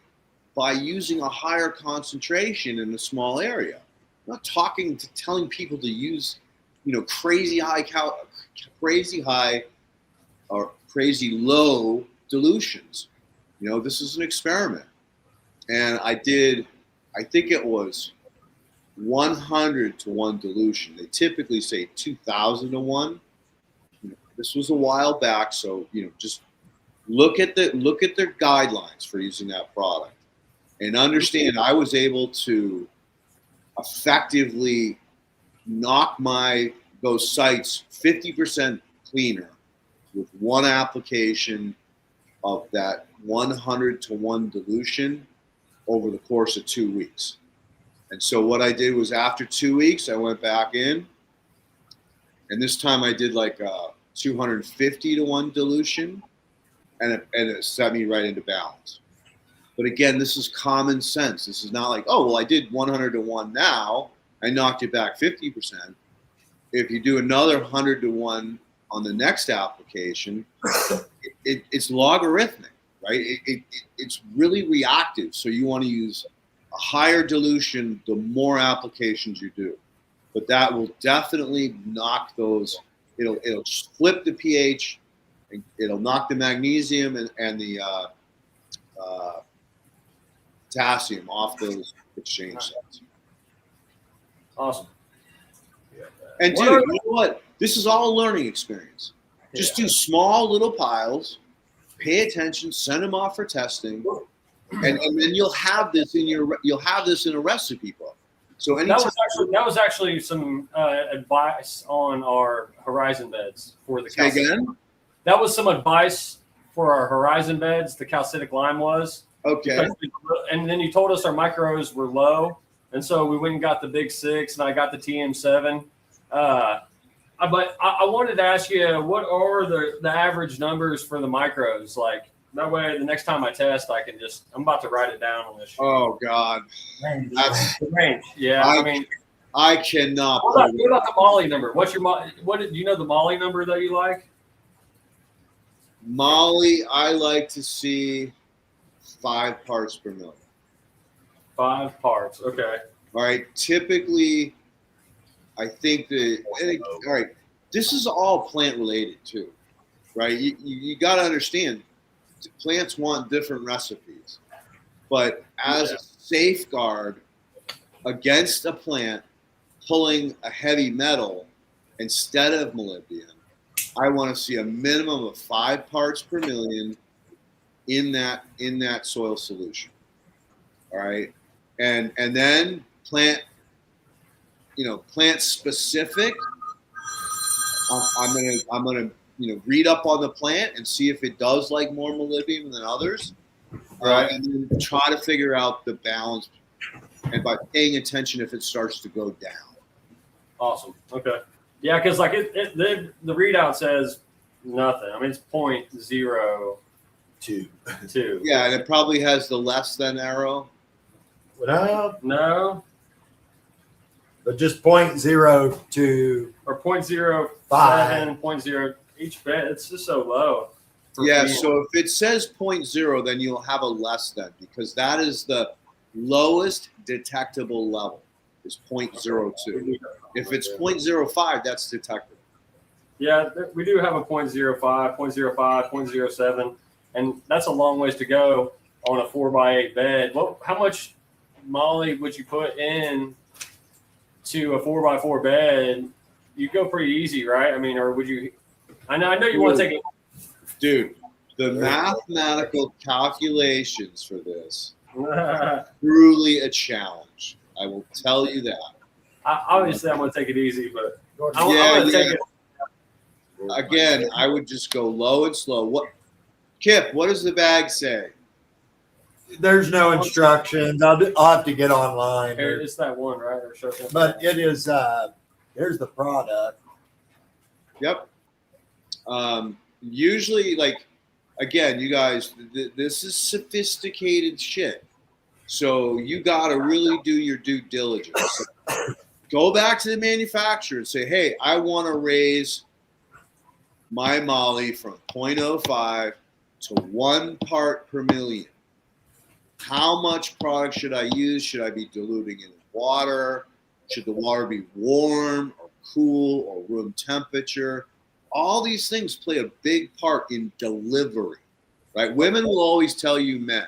by using a higher concentration in a small area. I'm not telling people to use, you know, crazy high or crazy low dilutions. You know, this is an experiment. And I think it was 100 to 1 dilution. They typically say 2,000 to 1. You know, this was a while back, so, you know, just look at their guidelines for using that product and understand I was able to effectively knock those sites 50% cleaner with one application of that 100 to 1 dilution over the course of 2 weeks. And so what I did was after 2 weeks, I went back in, and this time I did like 250 to 1 dilution, and it set me right into balance. But again, this is common sense. This is not like, oh, well, I did 100 to 1 now. I knocked it back 50%. If you do another 100 to 1 on the next application, it's logarithmic, right? It's really reactive. So you want to use a higher dilution the more applications you do. But that will definitely knock those. It'll flip the pH. It'll knock the magnesium and the potassium off those exchange sites. Awesome. And dude, you know what? This is all a learning experience. Just do small little piles, pay attention, send them off for testing, and then you'll have this in a recipe book. So that was actually some advice on our horizon beds for the again. That was some advice for our horizon beds. The calcitic lime was okay, and then you told us our micros were low, and so we went and got the Big 6, and I got the TM7. But I wanted to ask you, what are the average numbers for the micros? Like, that way, the next time I test, I'm about to write it down on this sheet. Oh God, That's the range. Yeah, I cannot. What about the Molly number? What do you know the Molly number that you like? Molly, I like to see 5 parts per million. 5 parts. Okay. All right. Typically, I think all right. This is all plant related too, right? You got to understand, plants want different recipes, but as a safeguard against a plant pulling a heavy metal instead of molybdenum, I want to see a minimum of 5 parts per million in that soil solution. All right, and then plant specific. I'm gonna read up on the plant and see if it does like more molybdenum than others, and then try to figure out the balance, and by paying attention if it starts to go down. Awesome. Okay. Yeah, because like the readout says nothing. I mean, it's 0.02. Yeah, and it probably has the less than arrow. No. But just 0.02 or 0.05, 0.0 each bed. It's just so low. Yeah, so if it says 0.0, then you'll have a less than, because that is the lowest detectable level is 0.02. If it's 0.05, that's detectable. Yeah, we do have a 0.05, 0.05, 0.07, and that's a long ways to go on a 4x8 bed. How much molly would you put in to a 4x4 bed? You go pretty easy, right? I mean, or would you? I know you want to take it. Dude, the mathematical calculations for this truly a challenge. I will tell you that. Obviously, I'm going to take it easy, but I'm going to take it. Again, I would just go low and slow. Kip, what does the bag say? There's no instructions. I'll have to get online. It's that one, right? But it is. Here's the product. Yep. Usually, again, you guys, this is sophisticated shit. So you got to really do your due diligence. Go back to the manufacturer and say, hey, I want to raise my molly from 0.05 to 1 part per million. How much product should I use? Should I be diluting it in water? Should the water be warm or cool or room temperature? All these things play a big part in delivery, right? Women will always tell you men,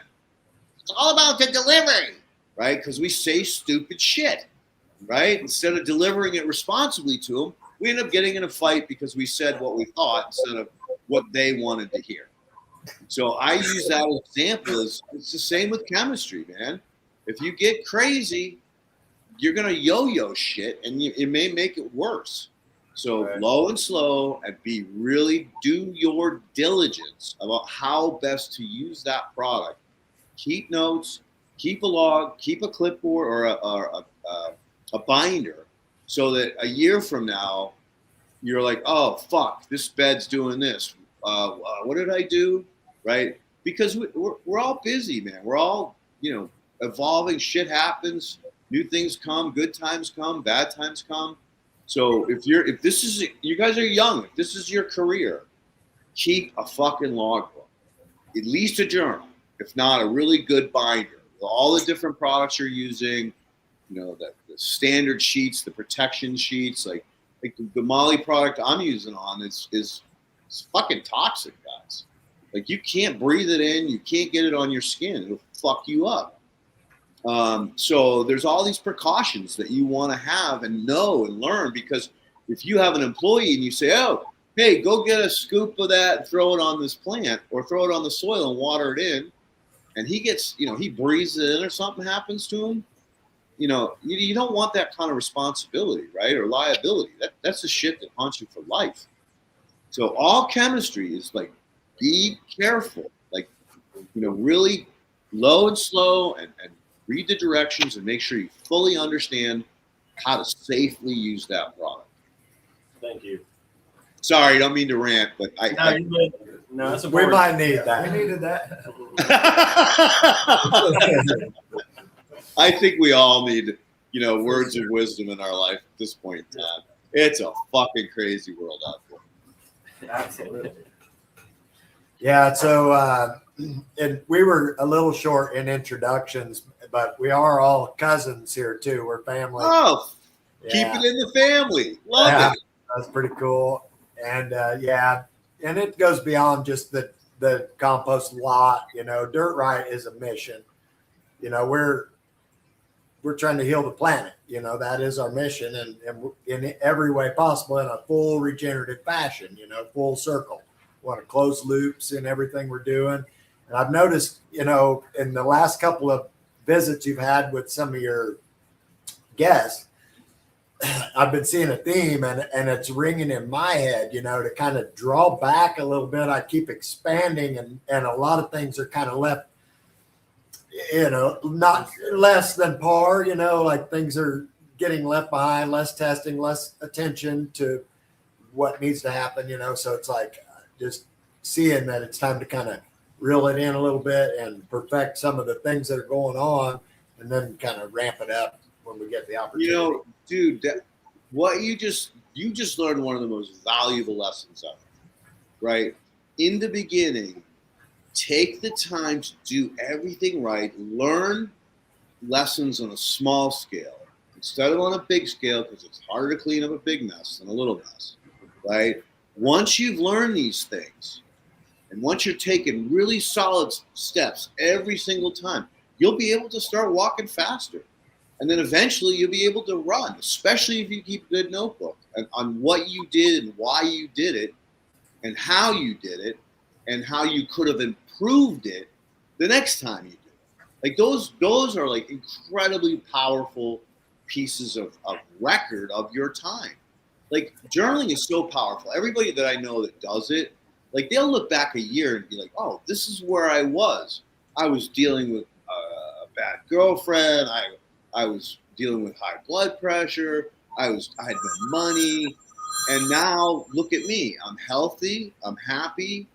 it's all about the delivery, right? Because we say stupid shit, right? Instead of delivering it responsibly to them, we end up getting in a fight because we said what we thought instead of what they wanted to hear. So I use that example as it's the same with chemistry, man. If you get crazy, you're going to yo-yo shit and it may make it worse. So low and slow, and do your diligence about how best to use that product. Keep notes, keep a log, keep a clipboard or a binder, so that a year from now, you're like, oh, fuck, this bed's doing this. What did I do? Right? Because we're all busy, man. We're all, evolving. Shit happens. New things come. Good times come. Bad times come. So if this is, you guys are young, if this is your career, keep a fucking logbook, at least a journal, if not a really good binder with all the different products you're using, the standard sheets, the protection sheets, like the Molly product I'm using on is fucking toxic, guys. Like, you can't breathe it in, you can't get it on your skin, it'll fuck you up. So there's all these precautions that you want to have and know and learn, because if you have an employee and you say, oh, hey, go get a scoop of that and throw it on this plant or throw it on the soil and water it in, and he gets, he breathes it in or something happens to him, you don't want that kind of responsibility, right? Or liability. That's the shit that haunts you for life. So all chemistry is like, be careful, like, really low and slow and read the directions and make sure you fully understand how to safely use that product. Thank you. Sorry, I don't mean to rant, but No, that's We important. might need that. We needed that. I think we all need, words of wisdom in our life at this point in time. It's a fucking crazy world out there. Absolutely. Yeah, so and we were a little short in introductions, but we are all cousins here too. We're family. Oh, Yeah. keep it in the family. Love it. That's pretty cool. And and it goes beyond just the compost lot. Dirt-Rite is a mission. We're trying to heal the planet. That is our mission, and in every way possible, in a full regenerative fashion. Full circle. We want to close loops in everything we're doing. And I've noticed, in the last couple of visits you've had with some of your guests, I've been seeing a theme, and it's ringing in my head, to kind of draw back a little bit. I keep expanding, and a lot of things are kind of left, not less than par, like things are getting left behind, less testing, less attention to what needs to happen, so it's like just seeing that it's time to kind of reel it in a little bit and perfect some of the things that are going on, and then kind of ramp it up when we get the opportunity. Dude, what you just learned one of the most valuable lessons ever, right? In the beginning, take the time to do everything right. Learn lessons on a small scale instead of on a big scale, because it's harder to clean up a big mess than a little mess, right? Once you've learned these things, and once you're taking really solid steps every single time, you'll be able to start walking faster. And then eventually you'll be able to run, especially if you keep a good notebook on what you did and why you did it and how you did it and how you could have improved it the next time you do it. Like those are like incredibly powerful pieces of record of your time. Like journaling is so powerful. Everybody that I know that does it, like they'll look back a year and be like, oh, this is where I was. I was dealing with a bad girlfriend. I was dealing with high blood pressure. I had no money. And now look at me. I'm healthy. I'm happy.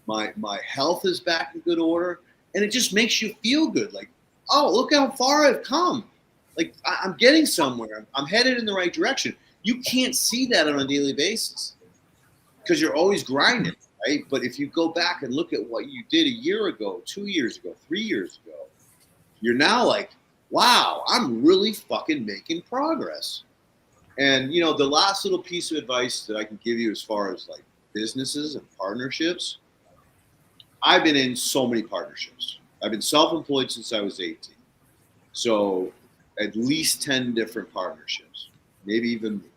My health is back in good order. And it just makes you feel good. Like, oh, look how far I've come. Like I'm getting somewhere. I'm headed in the right direction. You can't see that on a daily basis because you're always grinding, right? But if you go back and look at what you did a year ago, 2 years ago, 3 years ago, you're now like, wow, I'm really fucking making progress. And, the last little piece of advice that I can give you as far as like businesses and partnerships, I've been in so many partnerships. I've been self-employed since I was 18. So at least 10 different partnerships, maybe even more.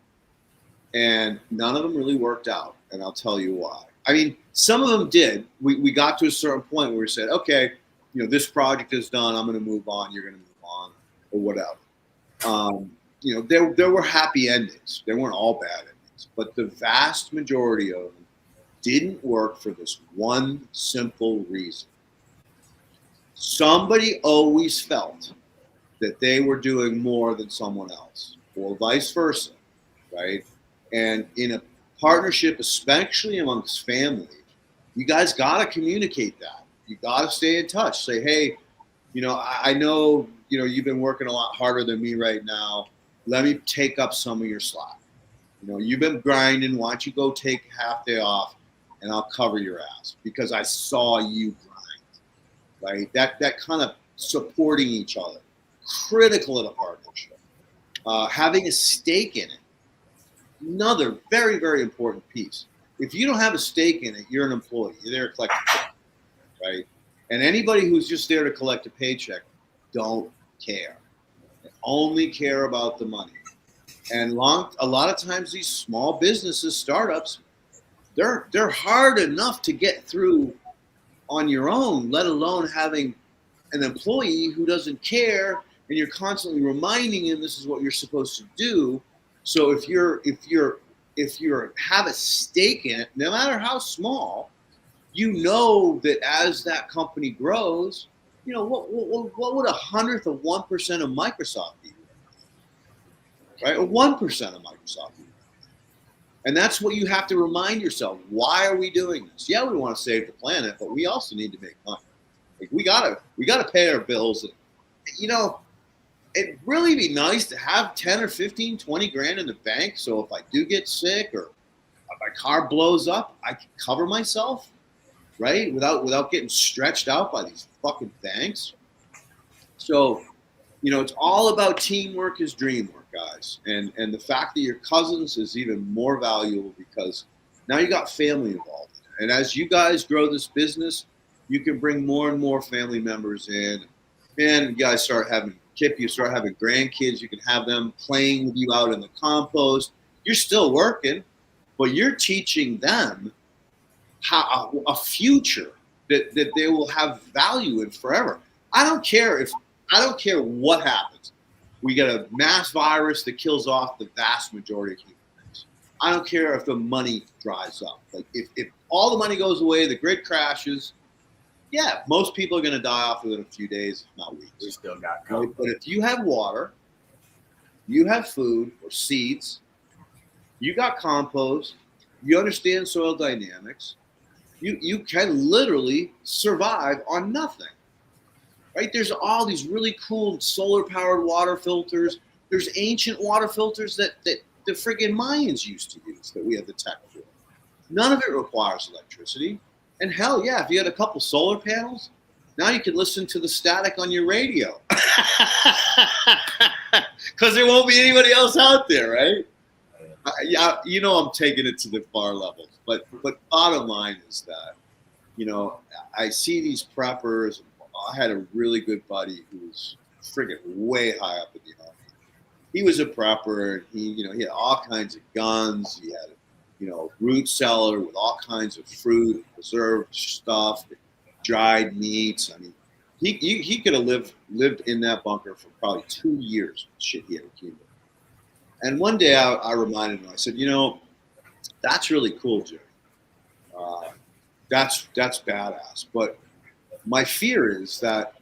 And none of them really worked out. And I'll tell you why. I mean, some of them did. We got to a certain point where we said, okay, this project is done. I'm going to move on. You're going to move on or whatever. There were happy endings. They weren't all bad endings. But the vast majority of them didn't work for this one simple reason. Somebody always felt that they were doing more than someone else, or vice versa, right? And in a partnership, especially amongst family, you guys got to communicate that. You got to stay in touch. Say, hey, I know, you've been working a lot harder than me right now. Let me take up some of your slack. You've been grinding. Why don't you go take half day off and I'll cover your ass because I saw you grind, right? That kind of supporting each other, critical in a partnership. Having a stake in it, another very, very important piece. If you don't have a stake in it, you're an employee. You're there to collect a paycheck, right? And anybody who's just there to collect a paycheck don't care. They only care about the money. And a lot of times these small businesses, startups, they're hard enough to get through on your own, let alone having an employee who doesn't care, and you're constantly reminding him this is what you're supposed to do. So if you have a stake in it, no matter how small, you know that as that company grows, you know, what would 100th of 1% of Microsoft be? Right? Or 1% of Microsoft be? And that's what you have to remind yourself. Why are we doing this? Yeah, we want to save the planet, but we also need to make money. Like we gotta pay our bills. And, you know, it'd really be nice to have 10 or 15, 20 grand in the bank. So if I do get sick or if my car blows up, I can cover myself, right? Without getting stretched out by these fucking banks. So, you know, it's all about teamwork is dream work, guys. And the fact that you're cousins is even more valuable because now you got family involved. And as you guys grow this business, you can bring more and more family members in. And you guys start having, Kip, you start having grandkids. You can have them playing with you out in the compost. You're still working, but you're teaching them how a future that they will have value in forever. I don't care what happens. We get a mass virus that kills off the vast majority of human beings. I don't care if the money dries up. Like if all the money goes away, the grid crashes, yeah, most people are going to die off within a few days, if not weeks. We still got Right? COVID. But if you have water, you have food or seeds, you got compost, you understand soil dynamics, you can literally survive on nothing. Right? There's all these really cool solar-powered water filters. There's ancient water filters that the friggin' Mayans used to use that we have the tech for. None of it requires electricity. And hell yeah, if you had a couple solar panels, now you can listen to the static on your radio. Because there won't be anybody else out there, right? Yeah, you know I'm taking it to the far levels. But bottom line is that, you know, I see these preppers. I had a really good buddy who was friggin' way high up in the army. He was a prepper. He had all kinds of guns. He had, root cellar with all kinds of fruit and preserved stuff, dried meats. I mean, he could have lived in that bunker for probably 2 years. Shit, he had accumulated. And one day I reminded him. I said, that's really cool, Jerry. That's badass. But my fear is that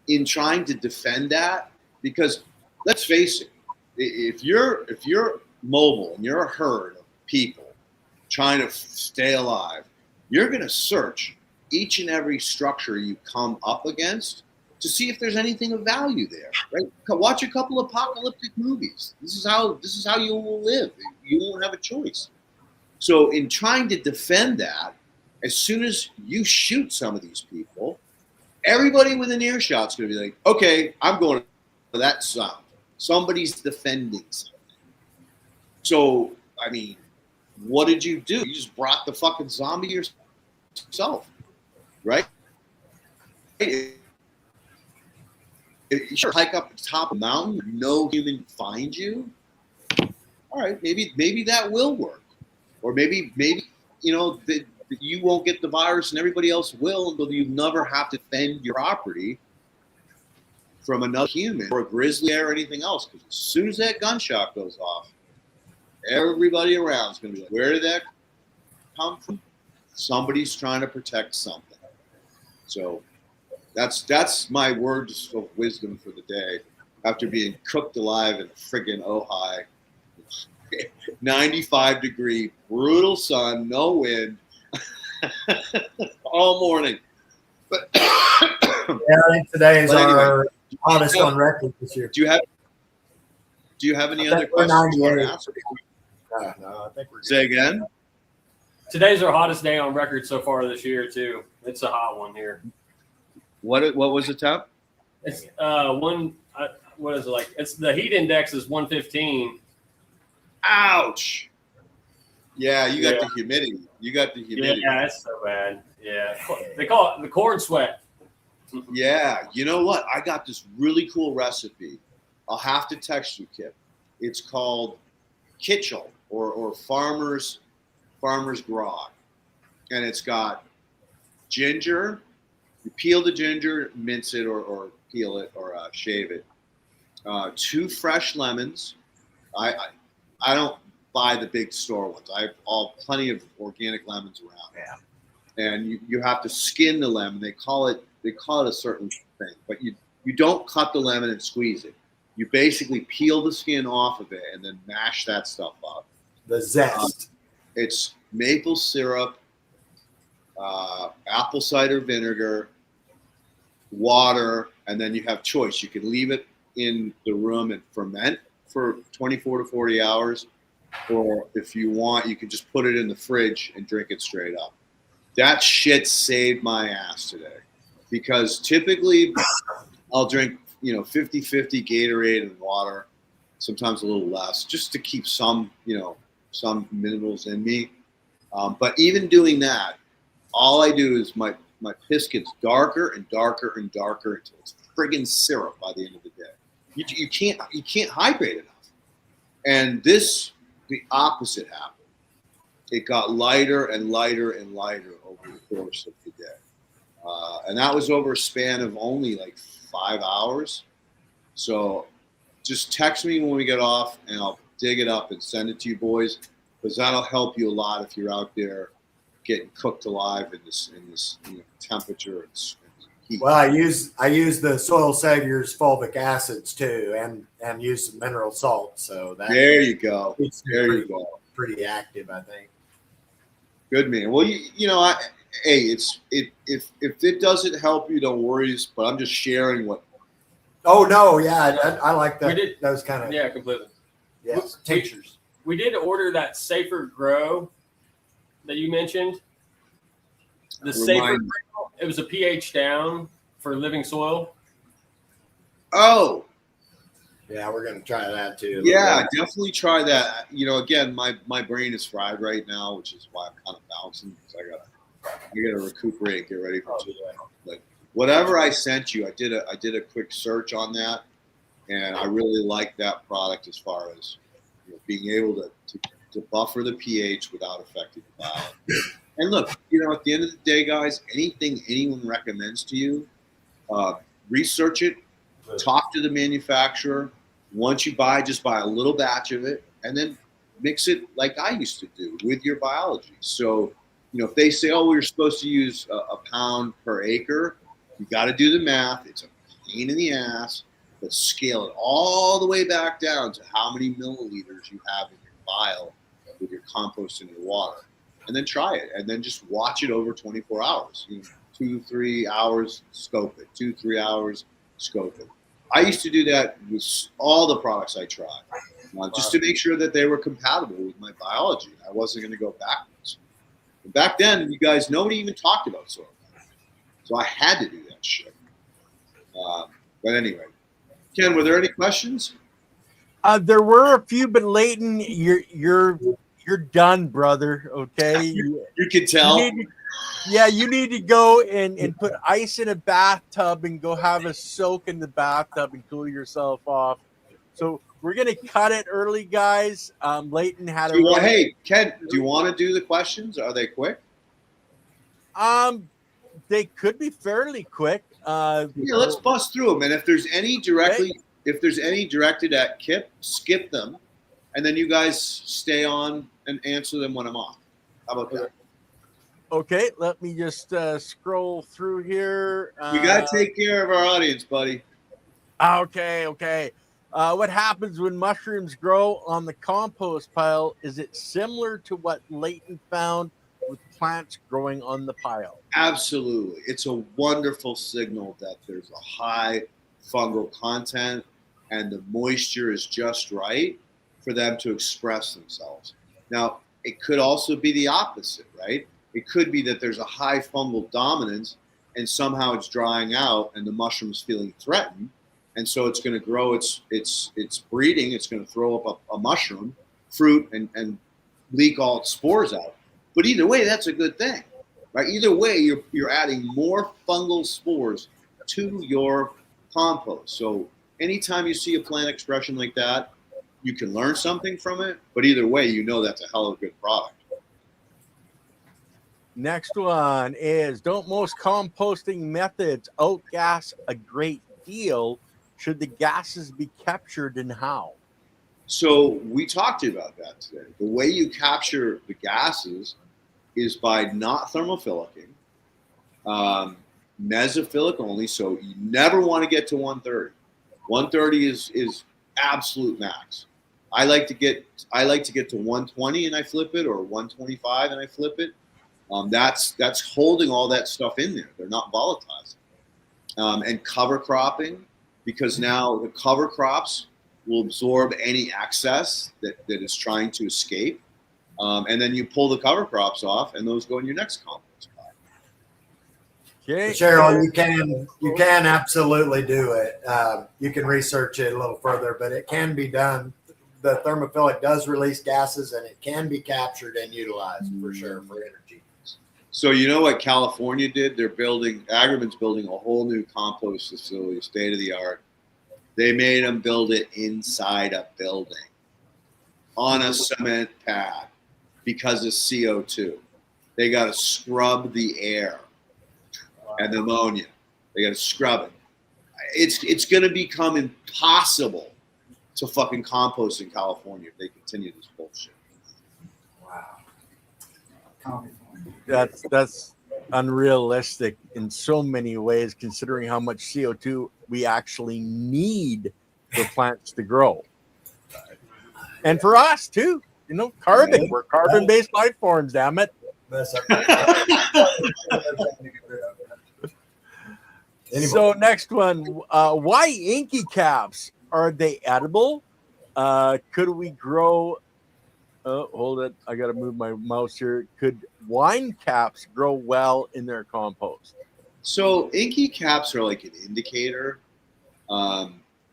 in trying to defend that, because let's face it, if you're mobile and you're a herd of people trying to stay alive, you're going to search each and every structure you come up against to see if there's anything of value there, right? Watch a couple apocalyptic movies. This is how you will live. You won't have a choice. So in trying to defend that, as soon as you shoot some of these people, everybody within earshot's going to be like, okay, I'm going to that sound. Somebody's defending something. So, I mean, what did you do? You just brought the fucking zombie yourself, right? If you hike up the top of a mountain, no human finds you. All right, maybe that will work, or maybe that you won't get the virus and everybody else will, but you never have to defend your property from another human or a grizzly bear or anything else. Because as soon as that gunshot goes off, everybody around is going to be like, where did that come from? Somebody's trying to protect something. So that's my words of wisdom for the day. After being cooked alive in friggin' Ojai, 95-degree, brutal sun, no wind, all morning. But Yeah, I think today is our hottest on record this year. Do you have any other we're questions you want to 98. ask? No, I think we're good. Say again. Today's our hottest day on record so far this year too. It's a hot one here. What was the temp? It's what is it like? It's the heat index is 115. Ouch. Yeah, you got the humidity. Yeah, it's so bad. Yeah, they call it the corn sweat. Yeah, you know what? I got this really cool recipe. I'll have to text you, Kip. It's called Kitchell or Farmer's Grog, and it's got ginger, You peel the ginger, mince it or peel it or shave it. 2 fresh lemons. I don't buy the big store ones. I have plenty of organic lemons around. Yeah. And you have to skin the lemon. They call it a certain thing, but you don't cut the lemon and squeeze it. You basically peel the skin off of it and then mash that stuff up. The zest. It's maple syrup, apple cider vinegar, water, and then you have choice. You can leave it in the room and ferment for 24 to 40 hours, or if you want, you can just put it in the fridge and drink it straight up. That shit saved my ass today, because typically I'll drink 50-50 Gatorade and water, sometimes a little less, just to keep some minerals in me. But even doing that, all I do is my piss gets darker and darker and darker until it's friggin' syrup by the end of the day. You can't hydrate enough. And the opposite happened. It got lighter and lighter and lighter over the course of the day. And that was over a span of only like 5 hours. So just text me when we get off and I'll dig it up and send it to you boys, because that'll help you a lot if you're out there getting cooked alive in this temperature and heat. Well, I use the Soil Saviors fulvic acids too, and use some mineral salt. So there you go. You go. Pretty active, I think. Good man. Well, if it doesn't help you, don't worry. But I'm just sharing what. Oh no, yeah, I like that. Those kind of completely. Yes, tinctures. We did order that Safer Grow that you mentioned. The Safer Grow, it was a pH down for living soil. Oh. Yeah, we're gonna try that too. Yeah, definitely try that. Again, my brain is fried right now, which is why I'm kind of bouncing, because I gotta recuperate, get ready for today. Like whatever I sent you, I did a quick search on that, and I really like that product as far as being able to buffer the pH without affecting the biology. And look, at the end of the day, guys, anything anyone recommends to you, research it, talk to the manufacturer. Once you buy, just buy a little batch of it, and then mix it like I used to do with your biology. So, if they say, oh, we're supposed to use a pound per acre, you got to do the math. It's a pain in the ass, but scale it all the way back down to how many milliliters you have in your vial with your compost and your water. And then try it, and then just watch it over 24 hours. 2-3 hours, scope it. 2-3 hours, scope it. I used to do that with all the products I tried, just to make sure that they were compatible with my biology. I wasn't going to go backwards. But back then, you guys, nobody even talked about soil. So I had to do that shit. But anyway, Ken, were there any questions? There were a few, but Leighton, you're done, brother. Okay, you can tell. You need to go and put ice in a bathtub and go have a soak in the bathtub and cool yourself off. So we're gonna cut it early, guys. Leighton had Hey, Ken, do you want to do the questions? Are they quick? They could be fairly quick. Let's bust through them. And if there's any directed at Kip, skip them, and then you guys stay on and answer them when I'm off. How about that? Okay, let me just scroll through here. We got to take care of our audience, buddy. Okay. What happens when mushrooms grow on the compost pile? Is it similar to what Leighton found with plants growing on the pile? Absolutely. It's a wonderful signal that there's a high fungal content and the moisture is just right for them to express themselves. Now, it could also be the opposite, right? It could be that there's a high fungal dominance and somehow it's drying out and the mushroom's feeling threatened. And so it's going to grow its breeding. It's going to throw up a mushroom fruit and leak all its spores out. But either way, that's a good thing, right? Either way, you're adding more fungal spores to your compost. So anytime you see a plant expression like that, you can learn something from it. But either way, that's a hell of a good product. Next one is, don't most composting methods outgas a great deal? Should the gases be captured, and how? So we talked about that today. The way you capture the gases is by not thermophilicking, mesophilic only. So you never want to get to 130. 130 is absolute max. I like to get to 120 and I flip it, or 125 and I flip it. That's holding all that stuff in there. They're not volatilizing. And cover cropping, because now the cover crops will absorb any excess that is trying to escape. And then you pull the cover crops off, and those go in your next compost pile. Okay, Cheryl, you can absolutely do it. You can research it a little further, but it can be done. The thermophilic does release gases, and it can be captured and utilized for sure for energy. So you know what California did? Agriman's building a whole new compost facility, state of the art. They made them build it inside a building on a cement pad because of CO2. They got to scrub the air and the ammonia. They got to scrub it. It's going to become impossible to fucking compost in California if they continue this bullshit. Wow. that's unrealistic in so many ways, considering how much CO2 we actually need for plants to grow, and for us too. You know, carbon. We're carbon-based life forms. Damn it. So next one, why inky caps? Are they edible? Could we grow? Hold it. I got to move my mouse here. Could wine caps grow well in their compost? So inky caps are like an indicator.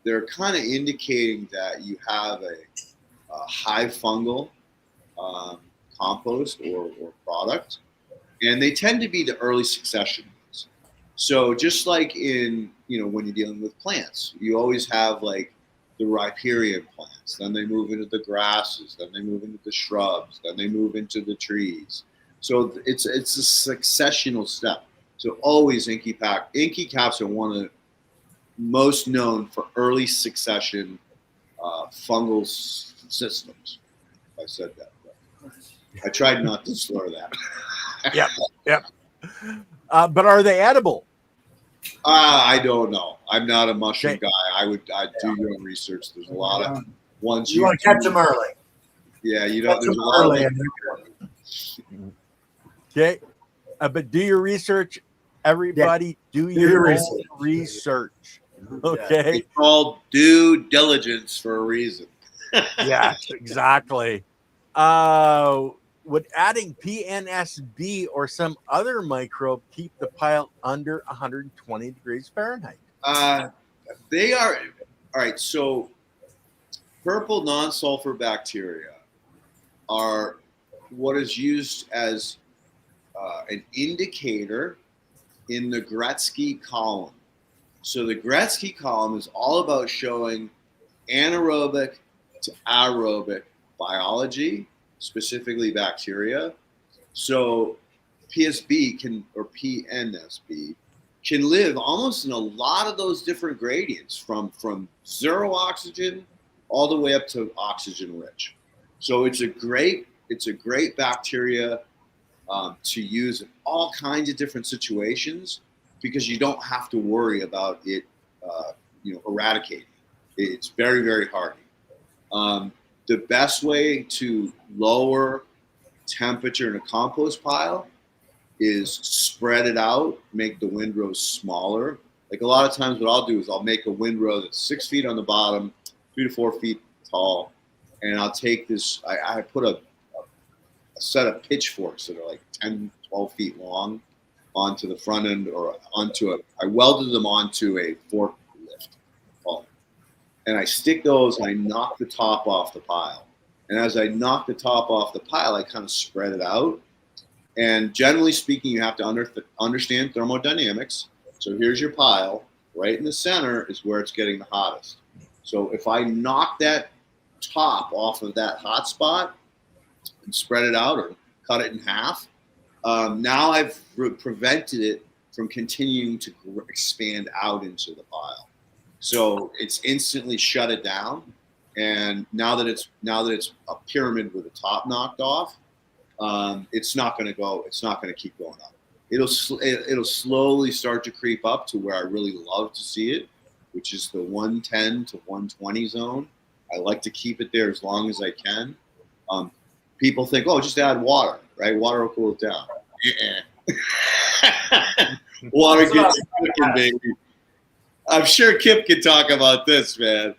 They're kind of indicating that you have a high fungal compost or product, and they tend to be the early succession ones. So just like in, when you're dealing with plants, you always have like the riparian plants, then they move into the grasses, then they move into the shrubs, then they move into the trees. So it's a successional step. So always inky caps are one of the most known for early succession fungal systems. I said that. I tried not to slur that. Yep. But are they edible? I don't know. I'm not a mushroom guy. I'd do your own research. There's a lot of ones you want to catch them early. Yeah, you don't. There's a lot of. Okay, but do your research. Everybody, do your own research. Okay, It's called due diligence for a reason. Yes, exactly. Would adding PNSB or some other microbe keep the pile under 120 degrees Fahrenheit? They are all right. So, purple non-sulfur bacteria are what is used as an indicator in the Gretzky column. So the Gretzky column is all about showing anaerobic to aerobic biology, specifically bacteria. So PSB or PNSB can live almost in a lot of those different gradients, from zero oxygen all the way up to oxygen rich. So it's a great bacteria to use in all kinds of different situations, because you don't have to worry about it eradicating. It's very, very hardy. The best way to lower temperature in a compost pile is spread it out, make the windrows smaller. Like a lot of times what I'll do is I'll make a windrow that's 6 feet on the bottom, 3 to 4 feet tall, and I'll take this, I put a set of pitchforks that are like 10, 12 feet long onto the front end, or I welded them onto a forklift. And I stick those and I knock the top off the pile. And as I knock the top off the pile, I kind of spread it out. And generally speaking, you have to understand thermodynamics. So here's your pile. Right in the center is where it's getting the hottest. So if I knock that top off of that hot spot and spread it out or cut it in half, Now I've prevented it from continuing to expand out into the pile. So it's instantly shut it down. And now that it's a pyramid with the top knocked off, it's not going to go. It's not going to keep going up. It'll slowly start to creep up to where I really love to see it, which is the 110 to 120 zone. I like to keep it there as long as I can. People think, oh, just add water, right? Water will cool it down. Water gets cooking, baby. I'm sure Kip can talk about this, man.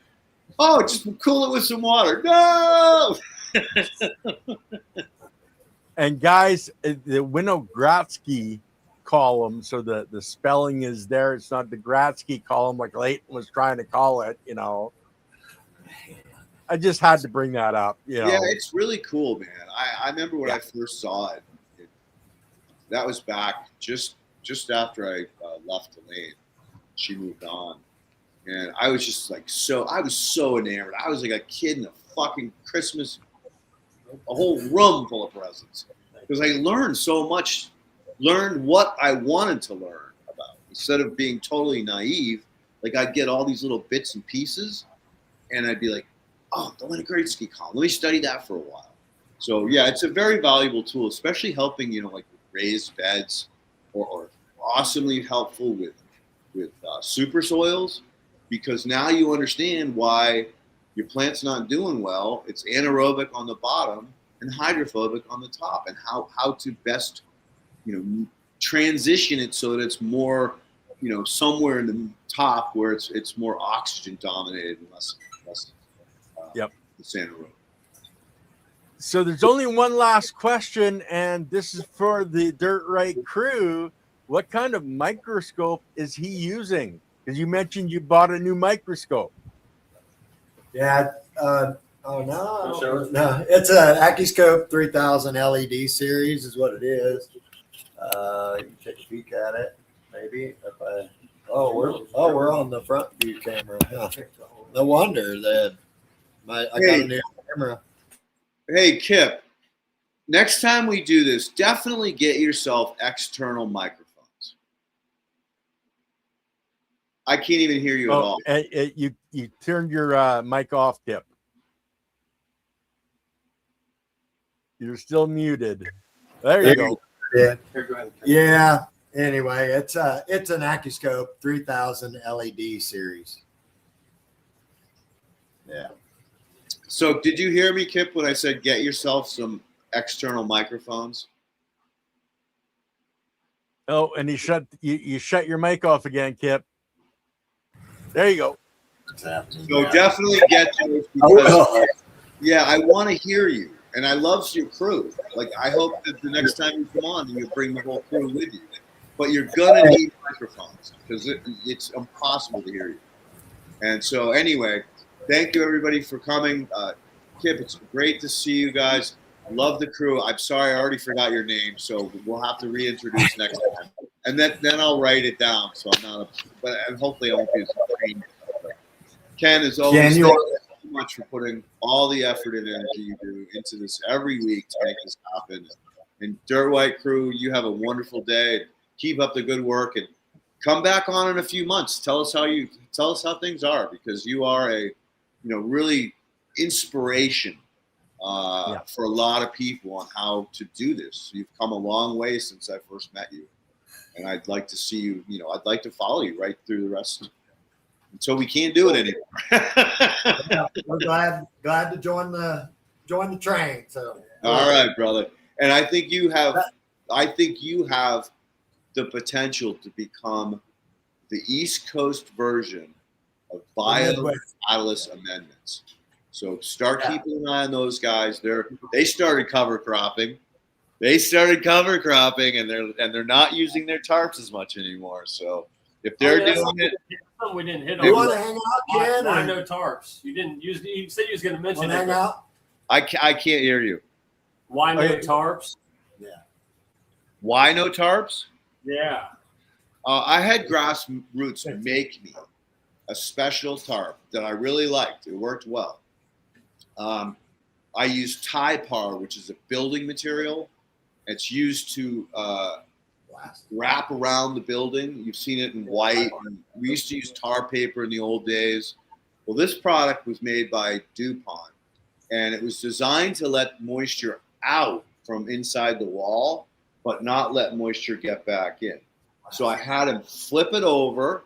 Oh, just cool it with some water. No! And guys, the Winogradsky column, so the spelling is there. It's not the Gradsky column like Leighton was trying to call it, you know. I just had to bring that up. You know? Yeah, it's really cool, man. I remember when I first saw it. That was back just after I left Elaine. She moved on. And I was just like I was so enamored. I was like a kid in a fucking Christmas, a whole room full of presents. Because I learned so much, learned what I wanted to learn about. Instead of being totally naive, like I'd get all these little bits and pieces, and I'd be like, oh, the Winogradsky column. Let me study that for a while. So yeah, it's a very valuable tool, especially helping, you know, like raised beds or awesomely helpful with super soils, because now you understand why your plant's not doing well. It's anaerobic on the bottom and hydrophobic on the top, and how to best, you know, transition it so that it's more, you know, somewhere in the top where it's more oxygen dominated and less anaerobic. So there's only one last question, and this is for the Dirt-Rite crew. What kind of microscope is he using? Because you mentioned you bought a new microscope. Yeah. No, it's a Acuscope 3000 LED series is what it is. You can take a peek at it, maybe. We're on the front view camera. Yeah. No wonder that I got a new camera. Hey, Kip, next time we do this, definitely get yourself external microphones. I can't even hear you at all. You turned your mic off, Kip. You're still muted. There you go. Yeah. Yeah. Anyway, it's an Acuscope 3000 LED series. Yeah. So did you hear me, Kip, when I said get yourself some external microphones? Oh, and you shut your mic off again, Kip. There you go. So definitely get those, because yeah, I want to hear you, and I love your crew. Like, I hope that the next time you come on, you bring the whole crew with you. But you're gonna need microphones because it's impossible to hear you. And so anyway, thank you everybody for coming. Kip, it's great to see you guys. Love the crew. I'm sorry, I already forgot your name, so we'll have to reintroduce next time. And then I'll write it down, so I'm not. And hopefully I won't be as trained. Ken, as always, thank you so much for putting all the effort and energy you do into this every week to make this happen. And Dirt-Rite crew, you have a wonderful day. Keep up the good work and come back on in a few months. Tell us how things are, because you are a, really inspiration for a lot of people on how to do this. You've come a long way since I first met you, and I'd like to see you. I'd like to follow you right through the rest until we can't do it anymore. Yeah, we're glad to join the train. So all right, brother. And I think you have the potential to become the East Coast version of biocatalyst amendments. So start keeping an eye on those guys. They started cover cropping. And they're not using their tarps as much anymore. So if they're doing it, we didn't hit on. You want to hang out, Ken? Why no tarps? You didn't use. You said you was going to mention it. Hang out. I can't hear you. Why no tarps? Yeah. Why no tarps? Yeah. I had Grassroots make me a special tarp that I really liked. It worked well. I used Typar, which is a building material, It's used to wrap around the building. You've seen it in white. We used to use tar paper in the old days. Well, this product was made by DuPont, and it was designed to let moisture out from inside the wall, but not let moisture get back in. So I had him flip it over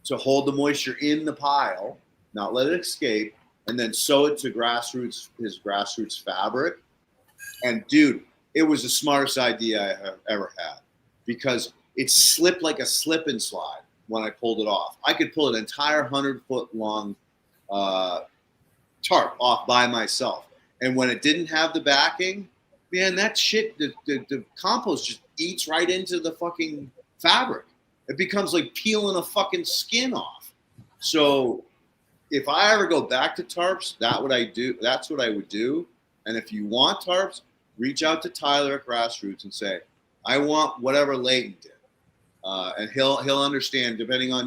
to hold the moisture in the pile, not let it escape, and then sew it to his grassroots fabric. And dude, it was the smartest idea I have ever had, because it slipped like a slip and slide when I pulled it off. I could pull an entire 100-foot long tarp off by myself. And when it didn't have the backing, man, that shit, the compost just eats right into the fucking fabric. It becomes like peeling a fucking skin off. So if I ever go back to tarps, that's what I would do. And if you want tarps, reach out to Tyler at Grassroots and say, I want whatever Leighton did. And he'll understand, depending on,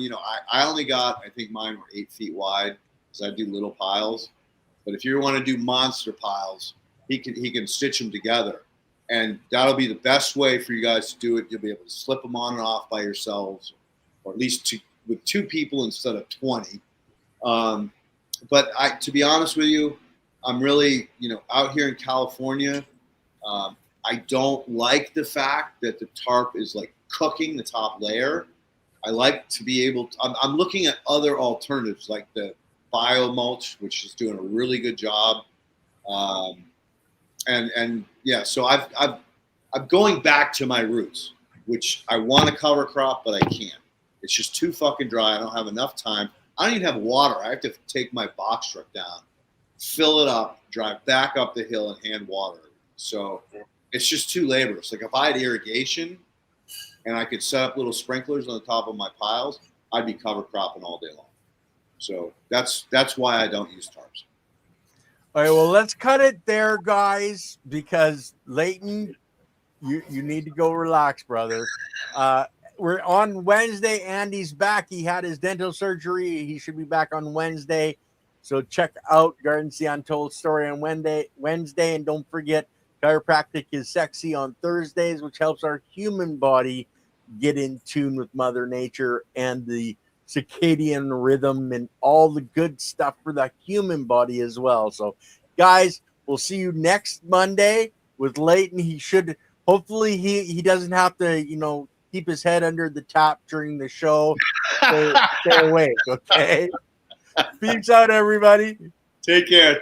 I only got, I think mine were 8 feet wide because I do little piles. But if you want to do monster piles, he can stitch them together. And that'll be the best way for you guys to do it. You'll be able to slip them on and off by yourselves, or at least with 2 people instead of 20. But to be honest with you, I'm really, out here in California, I don't like the fact that the tarp is like cooking the top layer. I like to be able to, I'm looking at other alternatives like the bio mulch, which is doing a really good job. And yeah, so I'm going back to my roots, which I want to cover crop, but I can't. It's just too fucking dry. I don't have enough time. I don't even have water. I have to take my box truck down, fill it up, drive back up the hill, and hand water it. So it's just too laborious. Like if I had irrigation and I could set up little sprinklers on the top of my piles, I'd be cover cropping all day long. So that's why I don't use tarps. All right, well, let's cut it there, guys, because Leighton, you need to go relax, brother. We're on Wednesday. Andy's back. He had his dental surgery. He should be back on Wednesday. So check out Gardens the Untold Story on Wednesday. And don't forget, Chiropractic is Sexy on Thursdays, which helps our human body get in tune with Mother Nature and the circadian rhythm and all the good stuff for the human body as well. So, guys, we'll see you next Monday with Leighton. He should, hopefully, he doesn't have to, keep his head under the tap during the show. Stay awake, okay? Peace out, everybody. Take care.